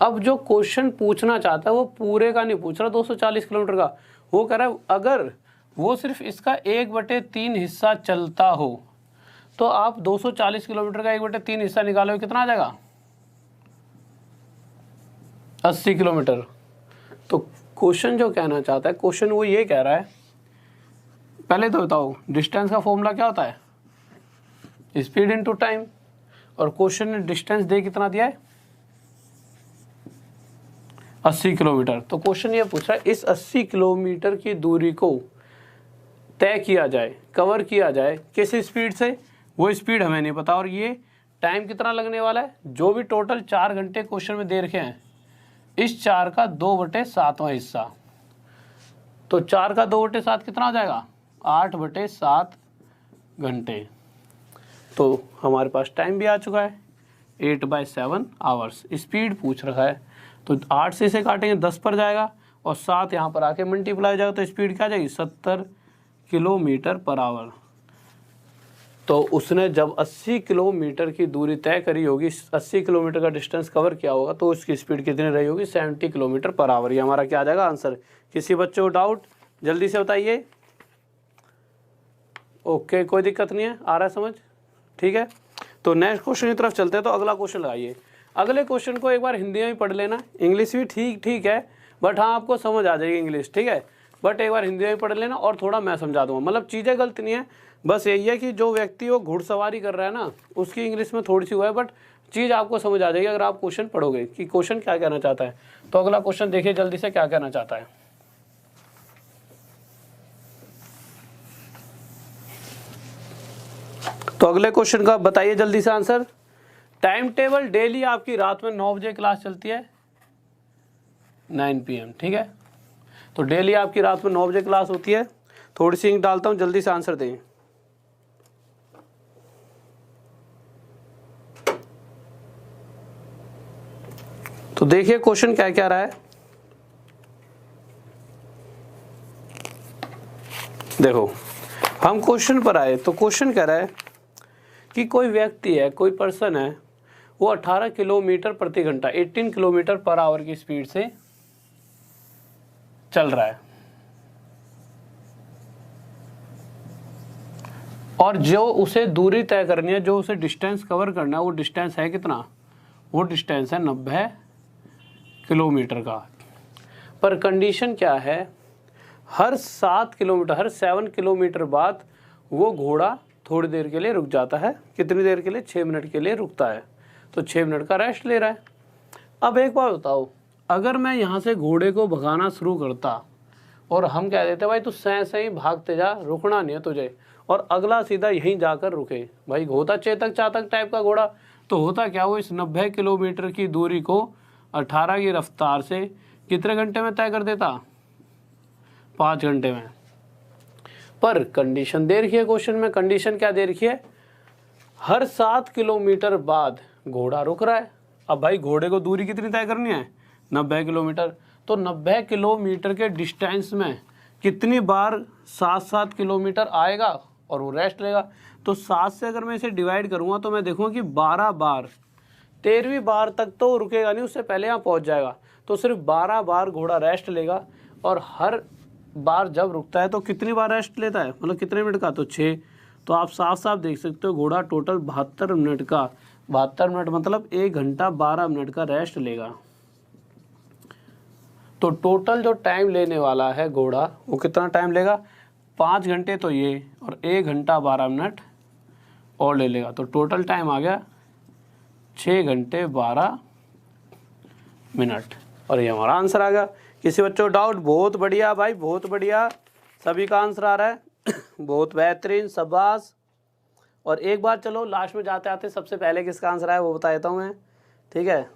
अब जो क्वेश्चन पूछना चाहता है वो पूरे का नहीं पूछ रहा 240 किलोमीटर का, वो कह रहा है अगर वो सिर्फ इसका 1/3 हिस्सा चलता हो तो आप 240 किलोमीटर का 1/3 हिस्सा निकालोगे, कितना आ जाएगा, 80 किलोमीटर। तो क्वेश्चन जो कहना चाहता है, क्वेश्चन वो ये कह रहा है, पहले तो बताओ डिस्टेंस का फॉर्मूला क्या होता है, स्पीड इनटू टाइम, और क्वेश्चन ने डिस्टेंस दे कितना दिया है, 80 किलोमीटर। तो क्वेश्चन ये पूछ रहा है इस 80 किलोमीटर की दूरी को तय किया जाए, कवर किया जाए किस स्पीड से, वो स्पीड हमें नहीं पता, और ये टाइम कितना लगने वाला है, जो भी टोटल 4 घंटे क्वेश्चन में दे रखे हैं, इस 4 का 2/7वां हिस्सा, तो 4 का 2/7 कितना हो जाएगा, 8/7 घंटे। तो हमारे पास टाइम भी आ चुका है, 8/7 आवर्स। स्पीड पूछ रखा है तो 8 से इसे काटेंगे 10 पर जाएगा, और 7 यहाँ पर आके मल्टीप्लाई हो जाएगा, तो स्पीड क्या आ जाएगी, 70 किलोमीटर पर आवर। तो उसने जब 80 किलोमीटर की दूरी तय करी होगी, 80 किलोमीटर का डिस्टेंस कवर किया होगा, तो उसकी स्पीड कितनी रही होगी, 70 किलोमीटर पर आवर। ये हमारा क्या आ जाएगा आंसर। किसी बच्चे को डाउट जल्दी से बताइए। ओके, कोई दिक्कत नहीं है, आ रहा है समझ। ठीक है, तो नेक्स्ट क्वेश्चन की तरफ चलते हैं। तो अगला क्वेश्चन लगाइए। अगले क्वेश्चन को एक बार हिंदी में भी पढ़ लेना, इंग्लिश भी ठीक है, बट हाँ आपको समझ आ जाएगी इंग्लिश। ठीक है, बट एक बार हिंदी में पढ़ लेना और थोड़ा मैं समझा दूंगा, मतलब चीज़ें गलत नहीं है, बस यही है कि जो व्यक्ति वो घुड़सवारी कर रहा है ना, उसकी इंग्लिश में थोड़ी सी हुआ है, बट चीज़ आपको समझ आ जाएगी अगर आप क्वेश्चन पढ़ोगे कि क्वेश्चन क्या कहना चाहता है। तो अगला क्वेश्चन देखिए जल्दी से क्या कहना चाहता है। तो अगले क्वेश्चन का बताइए जल्दी से आंसर। टाइम टेबल डेली आपकी रात में 9 बजे क्लास चलती है, 9 PM। ठीक है, तो डेली आपकी रात में 9 बजे क्लास होती है। थोड़ी सी इंक डालता हूं, जल्दी से आंसर दें। तो देखिए क्वेश्चन क्या कह रहा है, देखो हम क्वेश्चन पर आए तो क्वेश्चन कह रहा है कि कोई व्यक्ति है, कोई पर्सन है, वो 18 किलोमीटर प्रति घंटा 18 किलोमीटर पर आवर की स्पीड से चल रहा है, और जो उसे दूरी तय करनी है, जो उसे डिस्टेंस कवर करना है, वो डिस्टेंस है कितना, वो डिस्टेंस है 90 किलोमीटर का। पर कंडीशन क्या है, हर 7 किलोमीटर, हर 7 किलोमीटर बाद वो घोड़ा थोड़ी देर के लिए रुक जाता है। कितनी देर के लिए, 6 मिनट के लिए रुकता है, तो 6 मिनट का रेस्ट ले रहा है। अब एक बात बताओ, अगर मैं यहाँ से घोड़े को भगाना शुरू करता और हम कह देते भाई तू सही ही भागते जा, रुकना नहीं है तुझे, और अगला सीधा यहीं जाकर रुके, भाई होता चेतक चातक टाइप का घोड़ा, तो होता क्या, वो इस 90 किलोमीटर की दूरी को 18 की रफ्तार से कितने घंटे में तय कर देता, 5 घंटे में। पर कंडीशन दे रखी है क्वेश्चन में, कंडीशन क्या दे रखी है, हर 7 किलोमीटर बाद घोड़ा रुक रहा है। अब भाई घोड़े को दूरी कितनी तय करनी है, 90 किलोमीटर, तो 90 किलोमीटर के डिस्टेंस में कितनी बार 7-7 किलोमीटर आएगा और वो रेस्ट लेगा। तो 7 से अगर मैं इसे डिवाइड करूँगा तो मैं देखूँगा कि 12 बार, 13वीं बार तक तो रुकेगा नहीं, उससे पहले यहाँ पहुँच जाएगा। तो सिर्फ 12 बार घोड़ा रेस्ट लेगा, और हर बार जब रुकता है तो कितनी बार रेस्ट लेता है, मतलब कितने मिनट का, तो 6, तो आप साफ साफ देख सकते हो घोड़ा टोटल 72 मिनट का, 72 मिनट मतलब 1 घंटा 12 मिनट का रेस्ट लेगा। तो टोटल जो टाइम लेने वाला है घोड़ा वो कितना टाइम लेगा, 5 घंटे तो ये और 1 घंटा 12 मिनट और ले लेगा। तो टोटल टाइम आ गया 6 घंटे 12 मिनट और ये हमारा आंसर आ गया। किसी बच्चों को डाउट? बहुत बढ़िया भाई, बहुत बढ़िया, सभी का आंसर आ रहा है बहुत बेहतरीन, शाबाश। और एक बार चलो लास्ट में जाते आते सबसे पहले किसका आंसर आया वो बता देता हूँ मैं, ठीक है।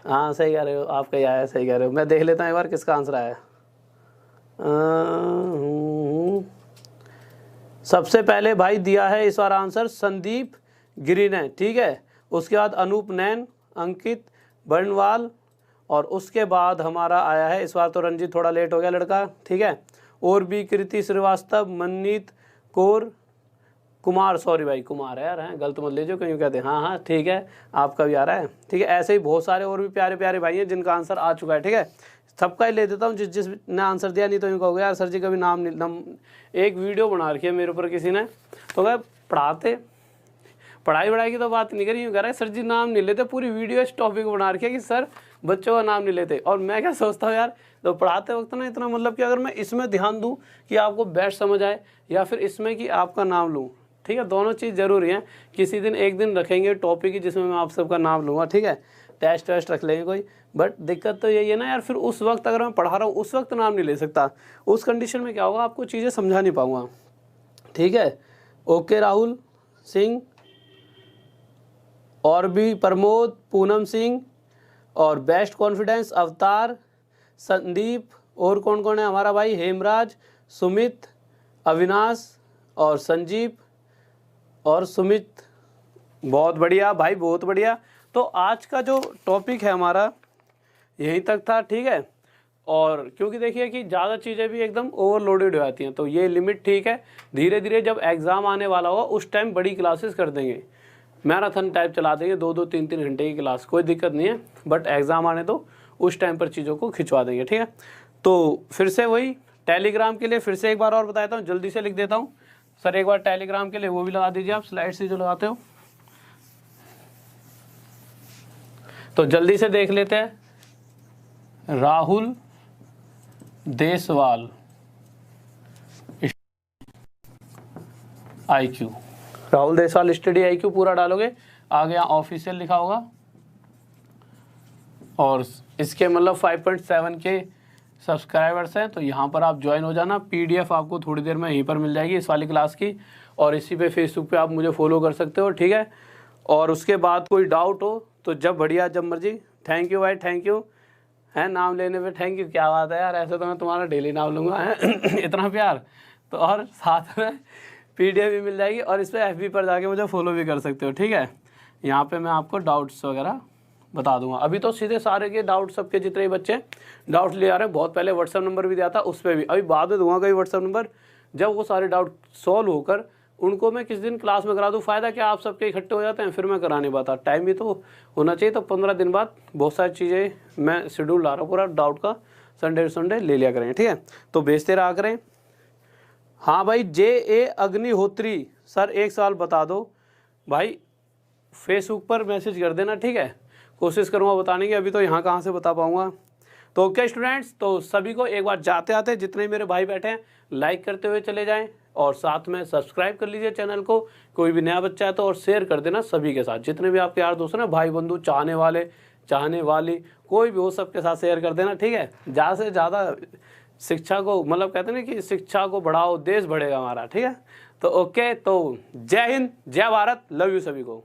हाँ सही कह रहे हो, आपका ही आया, सही कह रहे हो। मैं देख लेता हूँ एक बार किसका आंसर आया। सबसे पहले भाई दिया है इस बार आंसर संदीप गिरी ने, ठीक है। उसके बाद अनूप नैन, अंकित बर्नवाल और उसके बाद हमारा आया है इस बार तो रंजीत थोड़ा लेट हो गया लड़का, ठीक है। और भी कृति श्रीवास्तव, मननीत कौर, कुमार, सॉरी भाई कुमार है यार, हैं गलत मत लीजिए क्यों कहते हैं। हाँ हाँ ठीक है, आपका भी आ रहा है, ठीक है। ऐसे ही बहुत सारे और भी प्यारे प्यारे भाई हैं जिनका आंसर आ चुका है, ठीक है। सबका ही ले देता हूँ जिस ने आंसर दिया, नहीं तो यूँ कहोगे यार सर जी कभी नाम एक वीडियो बना रखी है मेरे ऊपर किसी ने, तो क्या पढ़ाते पढ़ाई वढ़ाई की तो बात नहीं करी, यूँ कह रहा है सर जी नाम नहीं लेते, पूरी वीडियो इस टॉपिक बना रखी है कि सर बच्चों का नाम नहीं लेते। और मैं क्या सोचता हूँ यार, तो पढ़ाते वक्त ना इतना मतलब कि अगर मैं इसमें ध्यान दूँ कि आपको बेस्ट समझ आए या फिर इसमें कि आपका नाम लूँ, ठीक है, दोनों चीज़ ज़रूरी है। किसी दिन एक दिन रखेंगे टॉपिक की जिसमें मैं आप सबका नाम लूँगा, ठीक है, टेस्ट वेस्ट रख लेंगे कोई। बट दिक्कत तो यही है ना यार, फिर उस वक्त अगर मैं पढ़ा रहा हूँ उस वक्त नाम नहीं ले सकता, उस कंडीशन में क्या होगा आपको चीज़ें समझा नहीं पाऊँगा, ठीक है। ओके राहुल सिंह और भी प्रमोद, पूनम सिंह और बेस्ट कॉन्फिडेंस, अवतार, संदीप, और कौन कौन है हमारा भाई, हेमराज, सुमित, अविनाश और संजीव और सुमित। बहुत बढ़िया भाई, बहुत बढ़िया। तो आज का जो टॉपिक है हमारा यहीं तक था, ठीक है। और क्योंकि देखिए कि ज़्यादा चीज़ें भी एकदम ओवरलोडेड हो जाती हैं, तो ये लिमिट ठीक है। धीरे धीरे जब एग्ज़ाम आने वाला होगा उस टाइम बड़ी क्लासेस कर देंगे, मैराथन टाइप चला देंगे, 2-2 3-3 घंटे की क्लास, कोई दिक्कत नहीं है। बट एग्ज़ाम आने तो उस टाइम पर चीज़ों को खिंचवा देंगे, ठीक है। तो फिर से वही टेलीग्राम के लिए फिर से एक बार और बताता हूँ, जल्दी से लिख देता हूँ सर। एक बार टेलीग्राम के लिए वो भी लगा दीजिए आप, स्लाइड से जो लगाते हो, तो जल्दी से देख लेते हैं। Rahul Deswal IQ, Rahul Deswal study IQ पूरा डालोगे, आगे यहाँ ऑफिशियल लिखा होगा और इसके मतलब 5.7 के सब्सक्राइबर्स हैं, तो यहाँ पर आप ज्वाइन हो जाना। PDF आपको थोड़ी देर में यहीं पर मिल जाएगी इस वाली क्लास की, और इसी पे फेसबुक पे आप मुझे फॉलो कर सकते हो, ठीक है। और उसके बाद कोई डाउट हो तो जब बढ़िया जब मर्जी। थैंक यू भाई, थैंक यू, है नाम लेने पे थैंक यू, क्या बात है यार, ऐसे तो मैं तुम्हारा डेली नाम लूँगा इतना प्यार। तो और साथ में PDF भी मिल जाएगी और इस पर FB पर जाके मुझे फॉलो भी कर सकते हो, ठीक है। यहाँ पे मैं आपको डाउट्स वगैरह बता दूंगा। अभी तो सीधे सारे के डाउट, सबके जितने भी बच्चे डाउट ले आ रहे हैं, बहुत पहले व्हाट्सअप नंबर भी दिया था उस पर भी, अभी बाद में दूंगा कोई व्हाट्सअप नंबर, जब वो सारे डाउट सॉल्व होकर उनको मैं किस दिन क्लास में करा दूँ। फ़ायदा क्या, आप सबके इकट्ठे हो जाते हैं, फिर मैं करा नहीं पाता, टाइम भी तो होना चाहिए। तो 15 दिन बाद बहुत सारी चीज़ें मैं शेड्यूल ला रहा हूँ पूरा डाउट का, संडे ले लिया करें, ठीक है। तो भेजते रहा करें। हाँ भाई JA अग्निहोत्री सर, एक सवाल बता दो भाई, फेसबुक पर मैसेज कर देना, ठीक है, कोशिश करूँगा बताने की, अभी तो यहाँ कहाँ से बता पाऊँगा। तो ओके स्टूडेंट्स, तो सभी को एक बार जाते आते जितने मेरे भाई बैठे हैं लाइक करते हुए चले जाएं और साथ में सब्सक्राइब कर लीजिए चैनल को। कोई भी नया बच्चा है तो और शेयर कर देना सभी के साथ, जितने भी आपके यार दोस्त हैं ना, भाई बंधु, चाहने वाले, चाहने वाली, कोई भी हो, सबके साथ शेयर कर देना, ठीक है। ज़्यादा से ज़्यादा शिक्षा को, मतलब कहते हैं ना कि शिक्षा को बढ़ाओ, देश बढ़ेगा हमारा, ठीक है। तो ओके, तो जय हिंद, जय भारत, लव यू सभी को।